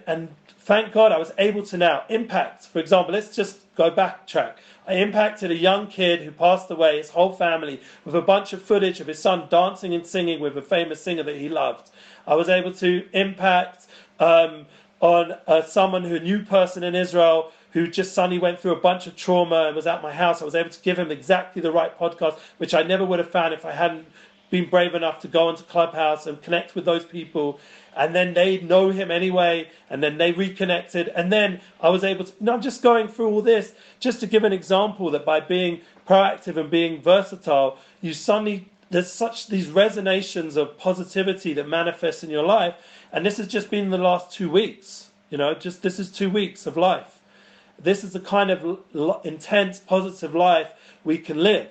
thank God I was able to now impact. For example, let's just go backtrack. I impacted a young kid who passed away, his whole family, with a bunch of footage of his son dancing and singing with a famous singer that he loved. I was able to impact on a new person in Israel who just suddenly went through a bunch of trauma and was at my house. I was able to give him exactly the right podcast, which I never would have found if I hadn't been brave enough to go onto Clubhouse and connect with those people. And then they know him anyway, and then they reconnected. And then I was able to, I'm just going through all this just to give an example that by being proactive and being versatile, there's these resonations of positivity that manifest in your life. And this has just been the last 2 weeks, this is 2 weeks of life. This is the kind of intense, positive life we can live.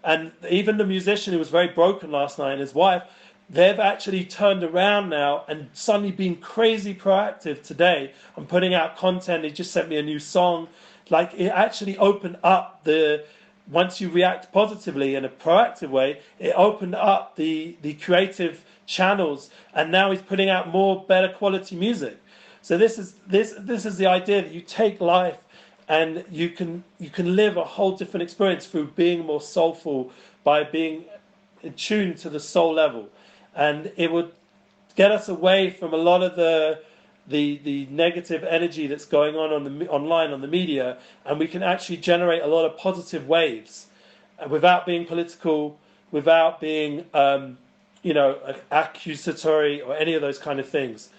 And even the musician who was very broken last night and his wife, they've actually turned around now and suddenly been crazy proactive today. I'm putting out content. They just sent me a new song. Like, it actually opened up once you react positively in a proactive way, it opened up the creative channels, and now he's putting out better quality music. So this is the idea that you take life and you can live a whole different experience through being more soulful, by being attuned to the soul level. And it would get us away from a lot of the negative energy that's going on online on the media, and we can actually generate a lot of positive waves without being political, without being, accusatory or any of those kind of things.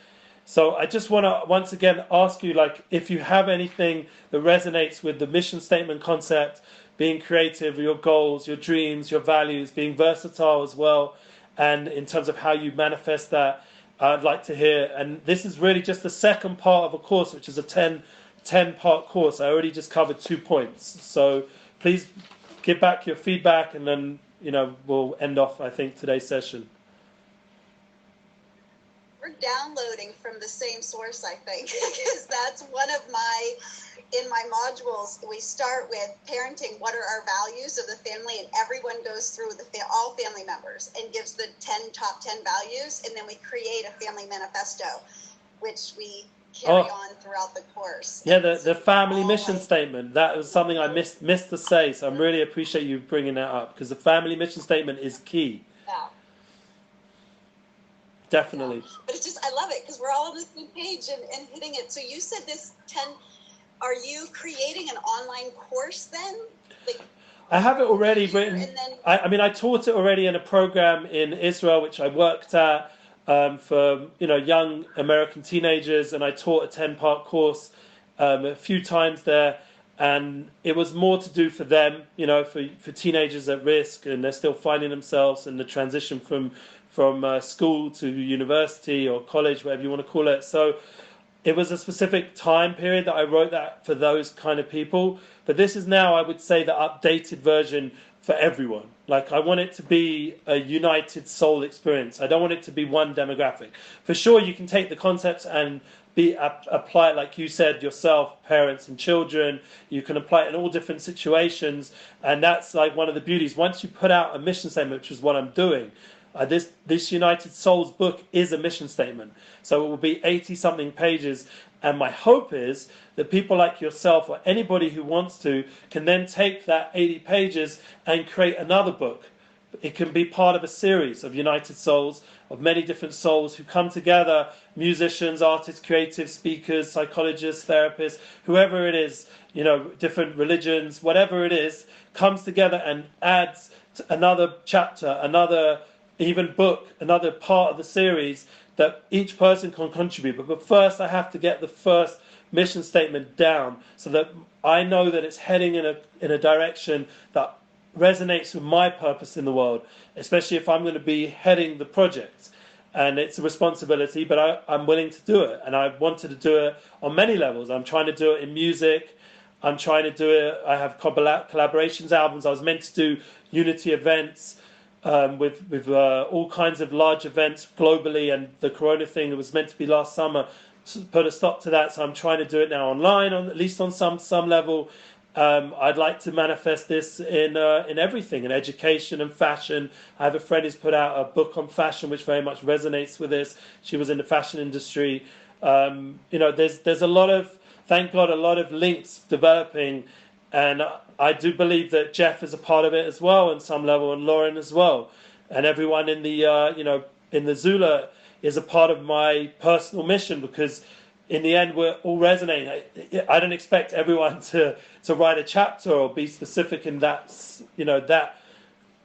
So I just want to once again ask you, like, if you have anything that resonates with the mission statement concept, being creative, your goals, your dreams, your values, being versatile as well, and in terms of how you manifest that, I'd like to hear. And this is really just the second part of a course, which is a 10-part course. I already just covered 2 points. So please give back your feedback, and then, we'll end off, I think, today's session. We're downloading from the same source, I think, because that's one of in my modules, we start with parenting, what are our values of the family, and everyone goes through all family members and gives the top 10 values, and then we create a family manifesto, which we carry on throughout the course. Yeah, the family mission statement, that was something I missed to say, so I really appreciate you bringing that up, because the family mission statement is key. Yeah. Definitely. Yeah. But it's just, I love it because we're all on the same page and hitting it. So you said this 10, are you creating an online course then? I have it already written. And then, I taught it already in a program in Israel, which I worked at for young American teenagers, and I taught a 10-part course a few times there. And it was more to do for them, for teenagers at risk, and they're still finding themselves in the transition from school to university or college, whatever you want to call it. So it was a specific time period that I wrote that for those kind of people. But this is now, I would say, the updated version for everyone. Like, I want it to be a united soul experience. I don't want it to be one demographic. For sure, you can take the concepts and apply it, like you said yourself, parents and children. You can apply it in all different situations. And that's like one of the beauties. Once you put out a mission statement, which is what I'm doing, this United Souls book is a mission statement. So it will be 80-something pages. And my hope is that people like yourself or anybody who wants to can then take that 80 pages and create another book. It can be part of a series of United Souls, of many different souls who come together, musicians, artists, creatives, speakers, psychologists, therapists, whoever it is, different religions, whatever it is, comes together and adds another chapter, another even book, another part of the series that each person can contribute. But first I have to get the first mission statement down so that I know that it's heading in a direction that resonates with my purpose in the world, especially if I'm going to be heading the project. And it's a responsibility, but I'm willing to do it. And I wanted to do it on many levels. I'm trying to do it in music. I'm trying to do it. I have collaborations albums. I was meant to do unity events with all kinds of large events globally, and the Corona thing that was meant to be last summer put a stop to that. So I'm trying to do it now online, at least on some level. I'd like to manifest this in everything, in education and fashion. I have a friend who's put out a book on fashion, which very much resonates with this. She was in the fashion industry. There's a lot of, thank God, a lot of links developing, and I do believe that Jeff is a part of it as well, on some level, and Lauren as well, and everyone in the in the Zula is a part of my personal mission, because in the end we're all resonating. I don't expect everyone to write a chapter or be specific in that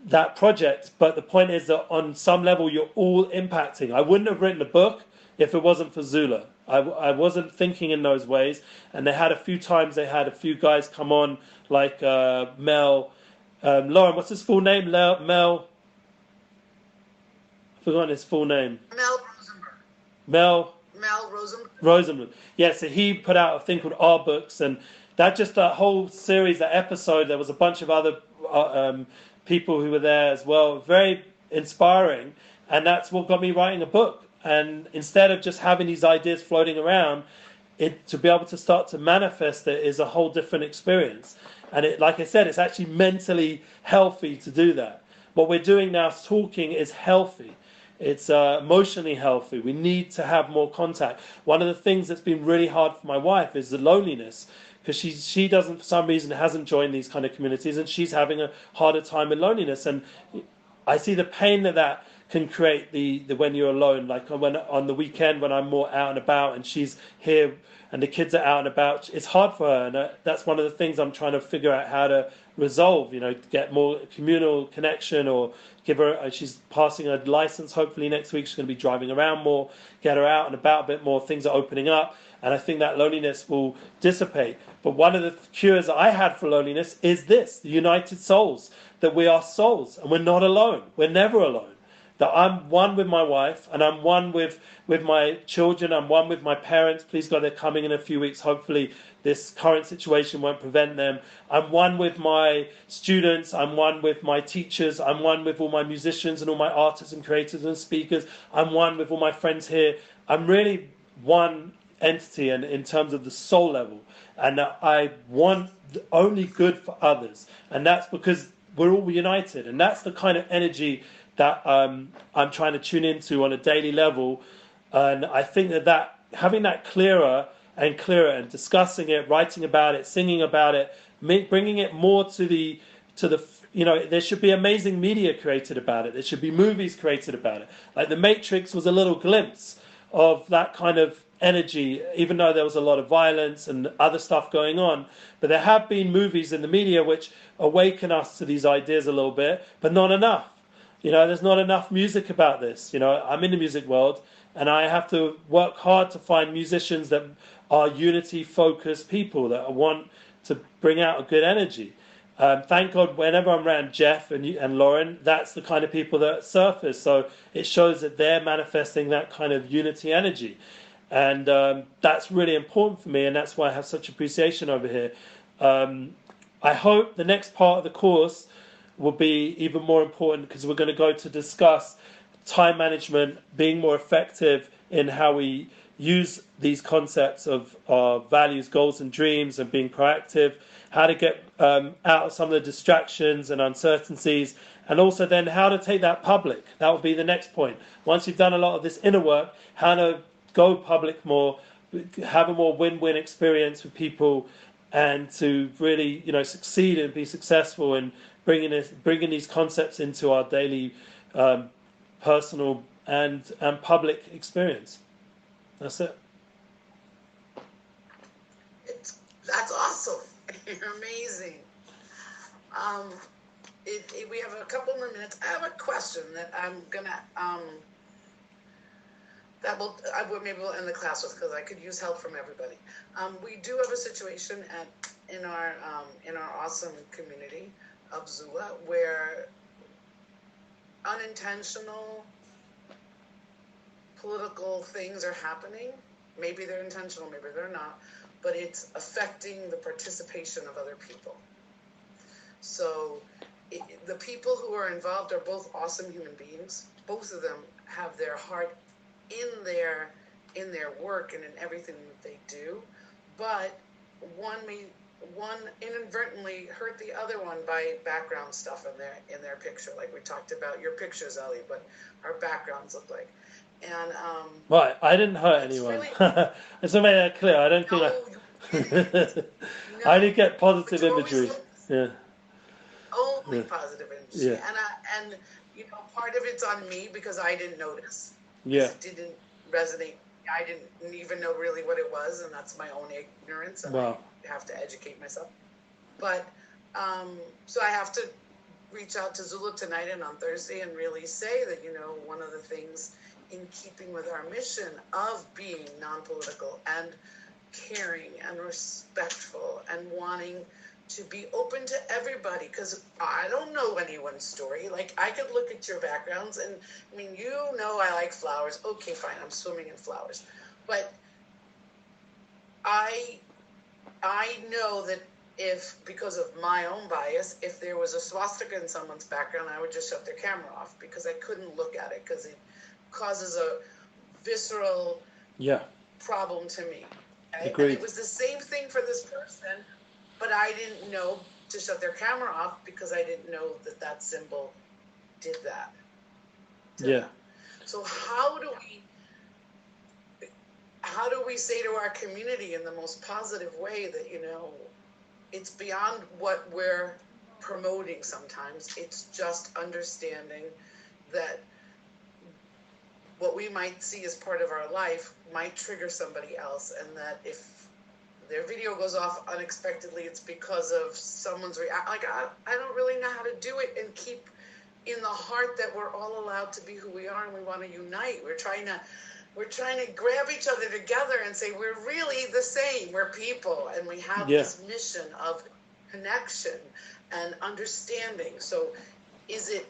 that project, but the point is that on some level you're all impacting. I wouldn't have written a book if it wasn't for Zula. I wasn't thinking in those ways, and they had a few guys come on, like Mel, Lauren, what's his full name? Mel, I've forgotten his full name. Mel Rosenberg. Mel Rosenberg. Yeah, so he put out a thing called Our Books, and that whole series, that episode, there was a bunch of other people who were there as well. Very inspiring, and that's what got me writing a book. And instead of just having these ideas floating around, to be able to start to manifest it is a whole different experience. And it, like I said, it's actually mentally healthy to do that. What we're doing now, talking, is healthy. It's emotionally healthy. We need to have more contact. One of the things that's been really hard for my wife is the loneliness, because she doesn't, for some reason, hasn't joined these kind of communities, and she's having a harder time with loneliness. And I see the pain that can create the when you're alone, like when on the weekend when I'm more out and about and she's here and the kids are out and about. It's hard for her, and that's one of the things I'm trying to figure out, how to resolve, you know, get more communal connection, or give her, she's passing a license hopefully next week, she's going to be driving around more, get her out and about a bit more, things are opening up, and I think that loneliness will dissipate. But one of the cures I had for loneliness is this, the united souls, that we are souls and we're not alone, we're never alone. That I'm one with my wife, and I'm one with my children, I'm one with my parents. Please God, they're coming in a few weeks. Hopefully this current situation won't prevent them. I'm one with my students, I'm one with my teachers, I'm one with all my musicians and all my artists and creators and speakers. I'm one with all my friends here. I'm really one entity, and in terms of the soul level. And I want only good for others. And that's because we're all united. And that's the kind of energy that I'm trying to tune into on a daily level. And I think that having that clearer and discussing it, writing about it, singing about it, bringing it more to the you know, there should be amazing media created about it. There should be movies created about it. Like The Matrix was a little glimpse of that kind of energy, even though there was a lot of violence and other stuff going on. But there have been movies in the media which awaken us to these ideas a little bit, but not enough. You know, there's not enough music about this. You know, I'm in the music world, and I have to work hard to find musicians that are unity-focused people that want to bring out a good energy. Thank God, whenever I'm around Jeff and Lauren, that's the kind of people that surface. So it shows that they're manifesting that kind of unity energy. And that's really important for me, and that's why I have such appreciation over here. I hope the next part of the course will be even more important, because we're going to go to discuss time management, being more effective in how we use these concepts of our values, goals and dreams, and being proactive, how to get out of some of the distractions and uncertainties, and also then how to take that public. That will be the next point. Once you've done a lot of this inner work, how to go public more, have a more win-win experience with people, and to really, you know, succeed and be successful in bringing these concepts into our daily personal and public experience. That's it. That's awesome. You're amazing. We have a couple more minutes. I have a question that I'm gonna maybe we'll end the class with, because I could use help from everybody. We do have a situation in our awesome community of Zula where unintentional political things are happening. Maybe they're intentional, maybe they're not, but it's affecting the participation of other people. So the people who are involved are both awesome human beings. Both of them have their heart in their work and in everything that they do, but one inadvertently hurt the other one by background stuff in their picture, like we talked about your pictures, Ellie, but our backgrounds look like. And right, I didn't hurt anyone. Really, let's make that clear. I don't think I only get positive imagery. Yeah. Only positive imagery. Yeah. And you know, part of it's on me because I didn't notice. Yeah. It didn't resonate. I didn't even know really what it was, and that's my own ignorance, and wow. I have to educate myself. But so I have to reach out to Zula tonight and on Thursday and really say that, you know, one of the things in keeping with our mission of being non-political and caring and respectful and wanting to be open to everybody, because I don't know anyone's story. Like, I could look at your backgrounds and, I mean, you know I like flowers. Okay, fine, I'm swimming in flowers. But I know that if, because of my own bias, if there was a swastika in someone's background, I would just shut their camera off because I couldn't look at it, because it causes a visceral problem to me. Okay? Agreed. And it was the same thing for this person, but I didn't know to shut their camera off because I didn't know that symbol did that. Yeah. So how do we say to our community in the most positive way that, you know, it's beyond what we're promoting sometimes. It's just understanding that what we might see as part of our life might trigger somebody else, and that if their video goes off unexpectedly, it's because of someone's react. Like, I don't really know how to do it and keep in the heart that we're all allowed to be who we are and we want to unite. We're trying to grab each other together and say we're really the same. We're people, and we have this mission of connection and understanding. So is it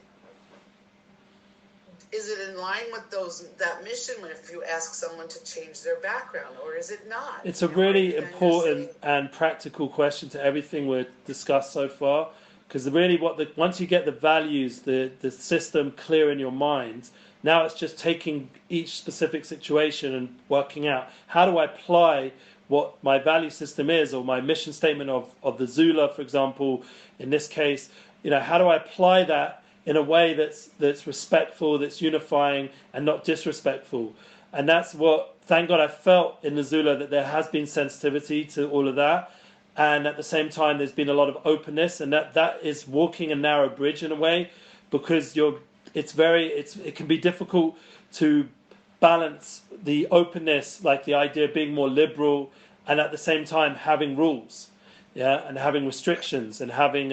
in line with that mission if you ask someone to change their background, or is it not? It's a really important and practical question to everything we've discussed so far, because really once you get the values, the system clear in your mind, now it's just taking each specific situation and working out, how do I apply what my value system is, or my mission statement of the Zula, for example, in this case, how do I apply that in a way that's respectful, that's unifying, and not disrespectful? And that's what, thank God, I felt in the Zula, that there has been sensitivity to all of that. And at the same time, there's been a lot of openness, and that is walking a narrow bridge in a way, because it can be difficult to balance the openness, like the idea of being more liberal, and at the same time having rules, and having restrictions, and having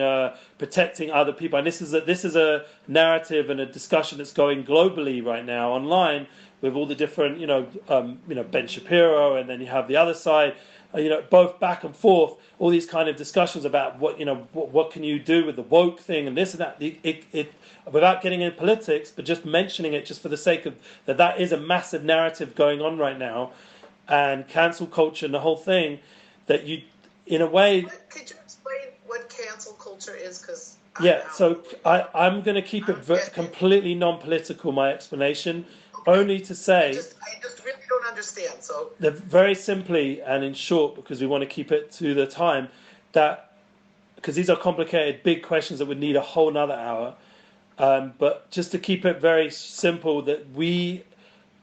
protecting other people. And this is a narrative and a discussion that's going globally right now online, with all the different, Ben Shapiro, and then you have the other side, both back and forth, all these kind of discussions about what can you do with the woke thing and this and that. It without getting into politics, but just mentioning it just for the sake of that is a massive narrative going on right now, and cancel culture and the whole thing, that you, in a way. Could you explain what cancel culture is? Because so I'm going to keep it completely non-political, my explanation, only to say. I just really don't understand. So very simply and in short, because we want to keep it to the time, because these are complicated, big questions that would need a whole nother hour. But just to keep it very simple, that we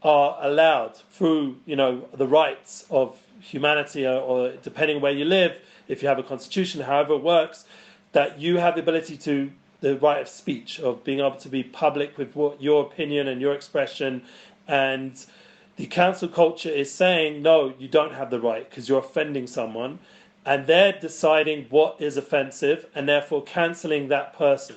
are allowed through, the rights of humanity, or depending where you live, if you have a constitution, however it works, that you have the ability to, the right of speech, of being able to be public with your opinion and your expression. And the cancel culture is saying, no, you don't have the right because you're offending someone. And they're deciding what is offensive and therefore cancelling that person.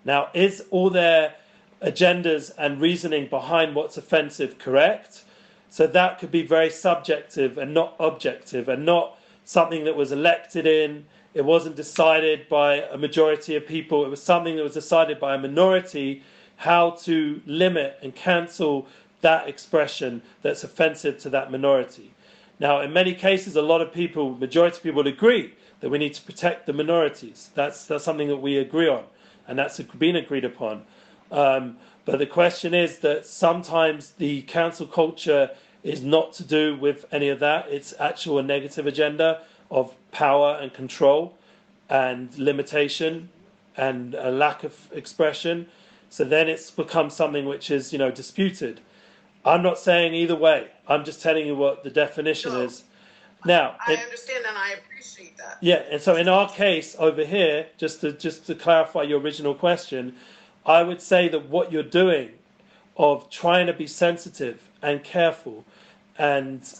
Now, is all their agendas and reasoning behind what's offensive correct? So that could be very subjective and not objective, and not something that was elected in. It wasn't decided by a majority of people. It was something that was decided by a minority, how to limit and cancel that expression that's offensive to that minority. Now, in many cases, majority of people would agree that we need to protect the minorities. That's something that we agree on, and that's been agreed upon. But the question is that sometimes the cancel culture is not to do with any of that. It's actual a negative agenda of power and control and limitation and a lack of expression. So then it's become something which is, disputed. I'm not saying either way. I'm just telling you what the definition is. Now, I understand and I appreciate that. Yeah, and so in our case over here, just to clarify your original question, I would say that what you're doing of trying to be sensitive and careful and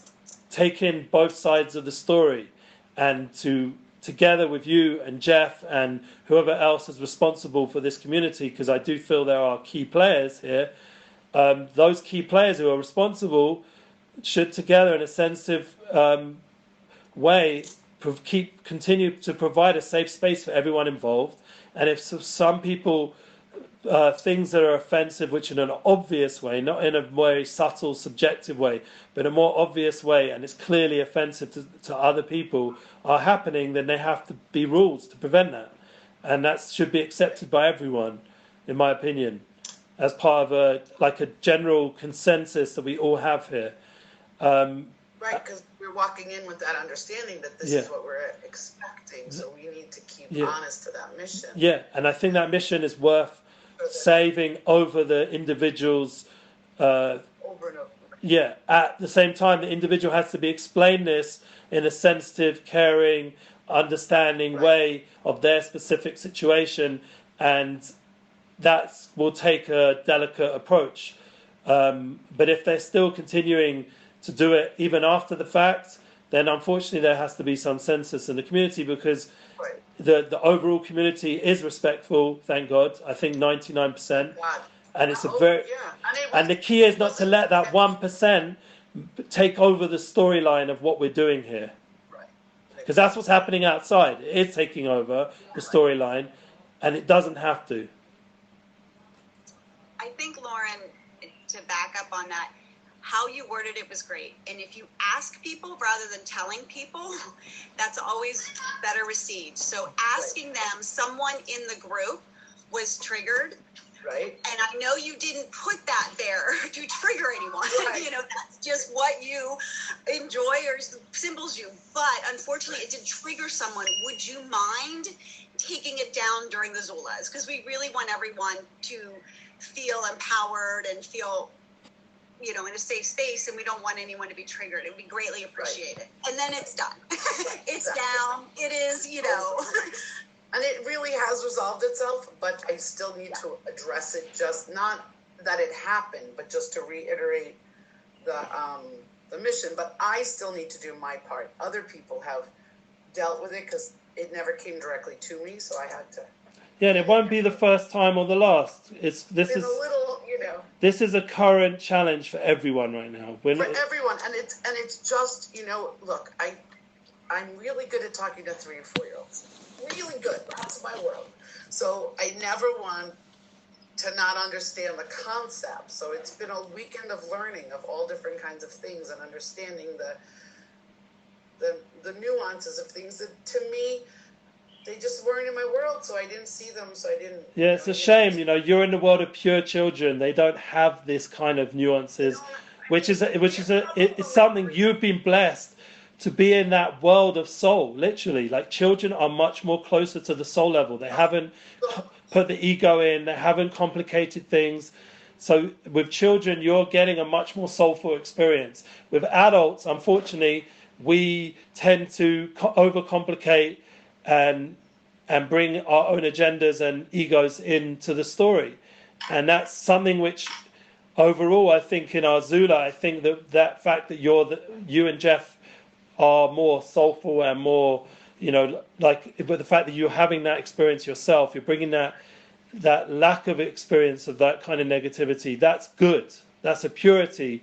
take in both sides of the story, and to together with you and Jeff and whoever else is responsible for this community, because I do feel there are key players here, those key players who are responsible should together in a sensitive way continue to provide a safe space for everyone involved. And if some people things that are offensive, which in an obvious way, not in a very subtle, subjective way, but a more obvious way, and it's clearly offensive to other people, are happening, then there have to be rules to prevent that. And that should be accepted by everyone, in my opinion, as part of a general consensus that we all have here. Right, because we're walking in with that understanding that this is what we're expecting, so we need to keep honest to that mission. Yeah, and I think that mission is worth saving over the individual's over and over. Yeah, at the same time, the individual has to be explained this in a sensitive, caring, understanding way of their specific situation, and that will take a delicate approach. But if they're still continuing to do it even after the fact, then unfortunately there has to be some census in the community, because Right. the overall community is respectful, thank God. I think 99%. God. And it's a Oh, very, yeah. and the key is not to let that 1% take over the storyline of what we're doing here. Right. Because that's what's happening outside. It is taking over the storyline, and it doesn't have to. I think, Lauren, to back up on that, how you worded it was great. And if you ask people rather than telling people, that's always better received. So asking them, someone in the group was triggered. Right. And I know you didn't put that there to trigger anyone. Right. You know, that's just what you enjoy or symbols you. But unfortunately, it did trigger someone. Would you mind taking it down during the Zulas? Because we really want everyone to feel empowered and feel, you know, in a safe space, and we don't want anyone to be triggered. It would be greatly appreciated. Right. And then it's done. It's down. It is, you know. And it really has resolved itself, but I still need to address it, just not that it happened, but just to reiterate the mission. But I still need to do my part. Other people have dealt with it because it never came directly to me, so I had to. Yeah, and it won't be the first time or the last. This is a little, you know. This is a current challenge for everyone right now. For everyone, and it's just, you know, look, I'm really good at talking to 3 and 4-year-olds. Really good. That's my world. So I never want to not understand the concept. So it's been a weekend of learning of all different kinds of things and understanding the nuances of things that, to me, they just weren't in my world. So I didn't see them. So I didn't. Yeah, it's a shame. You know, you're in the world of pure children. They don't have this kind of nuances, it's something you've been blessed to be in that world of soul, literally. Like, children are much more closer to the soul level. They haven't put the ego in, they haven't complicated things. So with children, you're getting a much more soulful experience. With adults, unfortunately, we tend to overcomplicate and bring our own agendas and egos into the story. And that's something which, overall, I think in our Zula, I think that fact that you and Jeff are more soulful and more, you know, like, but the fact that you're having that experience yourself, you're bringing that lack of experience of that kind of negativity, that's good. That's a purity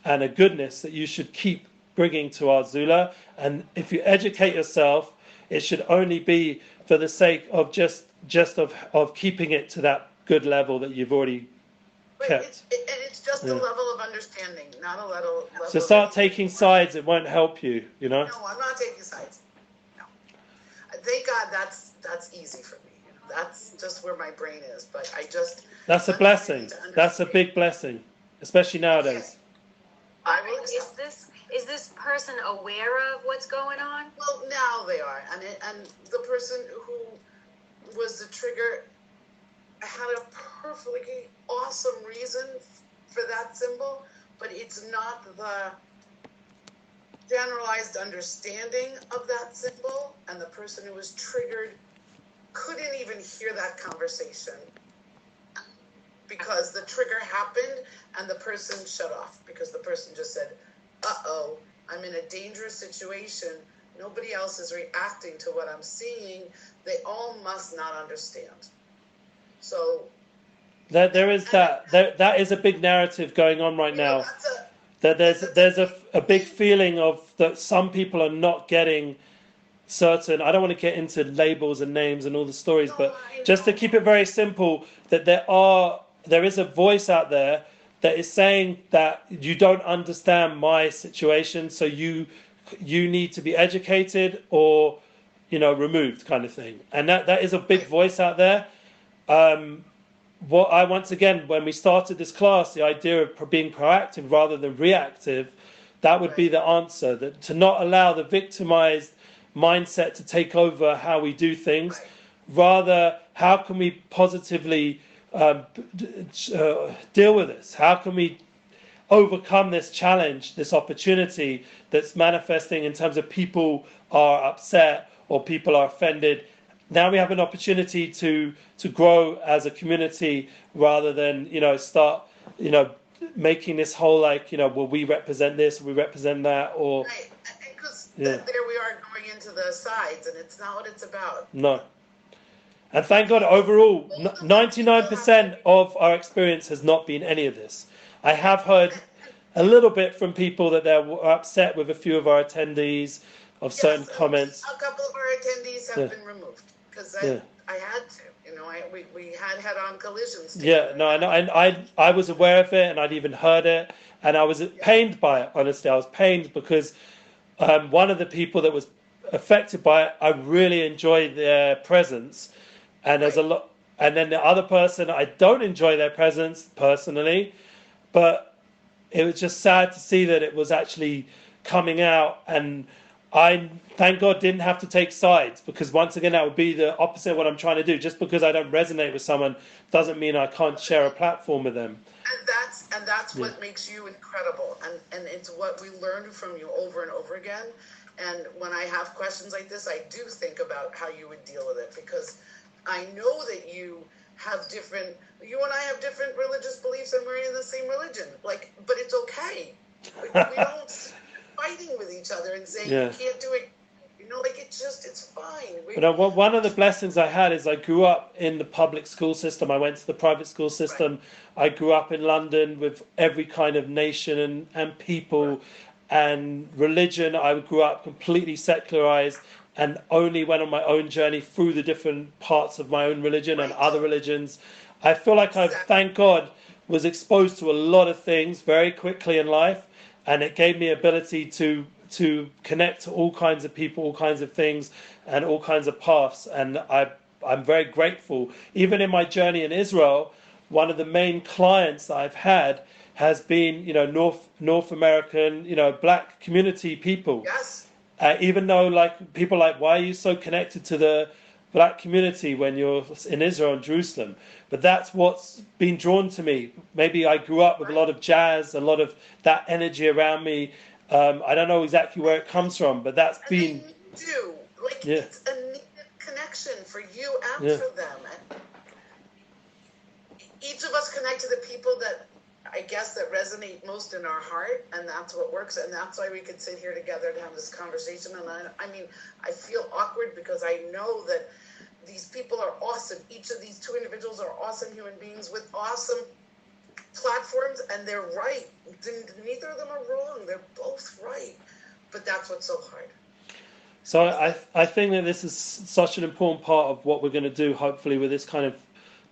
and a goodness that you should keep bringing to our Zula. And if you educate yourself, it should only be for the sake of just of keeping it to that good level that you've already kept. It's just a level of understanding, not a level. So start taking sides. It won't help you. You know. No, I'm not taking sides. No, thank God that's easy for me. You know, that's just where my brain is. But that's a blessing. That's a big blessing, especially nowadays. Is this person aware of what's going on? Well, now they are, and the person who was the trigger had a perfectly awesome reason for that symbol, but it's not the generalized understanding of that symbol, and the person who was triggered couldn't even hear that conversation because the trigger happened and the person shut off because the person just said, uh-oh, I'm in a dangerous situation. Nobody else is reacting to what I'm seeing. They all must not understand. So there is that is a big narrative going on right now. That there's a big feeling of that some people are not getting certain. I don't want to get into labels and names and all the stories, but just to keep it very simple, that there is a voice out there that is saying that you don't understand my situation, so you need to be educated or, you know, removed, kind of thing. And that is a big voice out there. Once again, when we started this class, the idea of being proactive rather than reactive, that would be the answer. That to not allow the victimized mindset to take over how we do things. Rather, how can we positively deal with this? How can we overcome this challenge, this opportunity that's manifesting in terms of people are upset or people are offended? Now we have an opportunity to grow as a community rather than, you know, start, you know, making this whole, like, you know, well, we represent this, we represent that, or... Right, because then there we are going into the sides, and it's not what it's about. No. And thank God, overall, 99% of our experience has not been any of this. I have heard a little bit from people that they're upset with a few of our attendees of certain comments. A couple of our attendees have been removed because I had to. You know, we had head-on collisions together. Yeah, no, I know. And I was aware of it, and I'd even heard it, and I was pained by it. Honestly, I was pained because one of the people that was affected by it, I really enjoyed their presence. And there's a lot, and then the other person, I don't enjoy their presence personally, but it was just sad to see that it was actually coming out. And I, thank God, didn't have to take sides, because once again, that would be the opposite of what I'm trying to do. Just because I don't resonate with someone doesn't mean I can't share a platform with them. And that's what makes you incredible, and it's what we learned from you over and over again. And when I have questions like this, I do think about how you would deal with it, because I know that you and I have different religious beliefs, and we're in the same religion. Like, but it's okay. We don't fighting with each other and saying you can't do it. You know, like it's fine. One of the blessings I had is I grew up in the public school system. I went to the private school system. Right. I grew up in London with every kind of nation and people and religion. I grew up completely secularized, and only went on my own journey through the different parts of my own religion and other religions. I feel like I, thank God, was exposed to a lot of things very quickly in life, and it gave me ability to connect to all kinds of people, all kinds of things, and all kinds of paths. And I'm very grateful. Even in my journey in Israel, one of the main clients that I've had has been, North American, black community people. Yes. Even though, like, people are like, why are you so connected to the black community when you're in Israel and Jerusalem? But that's what's been drawn to me. Maybe I grew up with a lot of jazz, a lot of that energy around me. I don't know exactly where it comes from, but that's been... It's a needed connection for you and for them. And each of us connect to the people that, I guess, that resonate most in our heart, and that's what works, and that's why we could sit here together to have this conversation. And I feel awkward because I know that these people are awesome. Each of these two individuals are awesome human beings with awesome platforms, and they're right. Neither of them are wrong. They're both right, but that's what's so hard. So I think that this is such an important part of what we're going to do, hopefully, with this kind of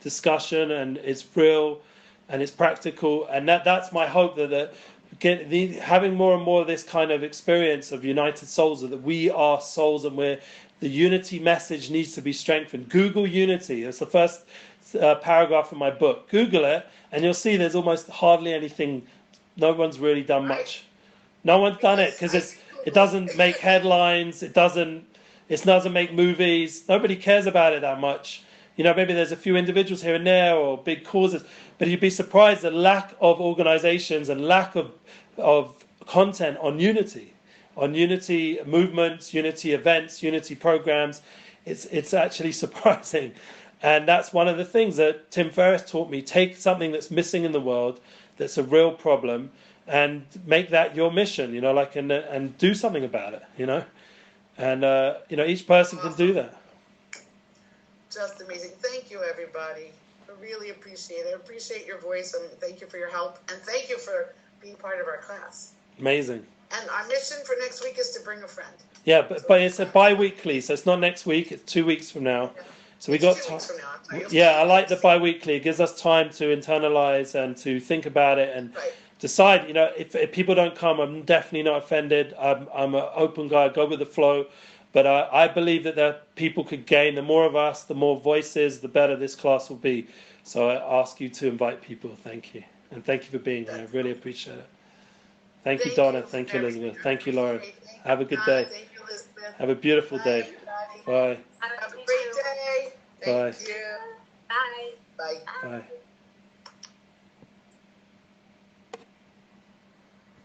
discussion, and it's real and it's practical, and that's my hope, that having more and more of this kind of experience of united souls, that we are souls, and the unity message needs to be strengthened. Google unity. It's the first paragraph in my book. Google it, and you'll see there's almost hardly anything. No one's really done much. No one's done it because it doesn't make headlines. It doesn't make movies. Nobody cares about it that much. Maybe there's a few individuals here and there or big causes, but you'd be surprised the lack of organizations and lack of content on unity movements, unity events, unity programs. It's actually surprising. And that's one of the things that Tim Ferriss taught me. Take something that's missing in the world, that's a real problem, and make that your mission, and do something about it, And, each person can do that. Just amazing. Thank you, everybody. I really appreciate it. I appreciate your voice, and thank you for your help, and thank you for being part of our class. Amazing. And our mission for next week is to bring a friend. Yeah, but it's a bi-weekly, so it's not next week. It's 2 weeks from now. Yeah. So we got 2 weeks from now. Yeah, I like the bi-weekly. It gives us time to internalize and to think about it and decide. If people don't come, I'm definitely not offended. I'm an open guy. I go with the flow. But I believe that people could gain. The more of us, the more voices, the better this class will be. So I ask you to invite people. Thank you. And thank you for being here. I really appreciate it. Thank you, Donna. Thank you, Elizabeth. Thank you, Laura. Have a good day. Thank you, Elizabeth. Have a beautiful day. Bye. Bye. Have a great day. Thank you. Bye. Bye. Bye.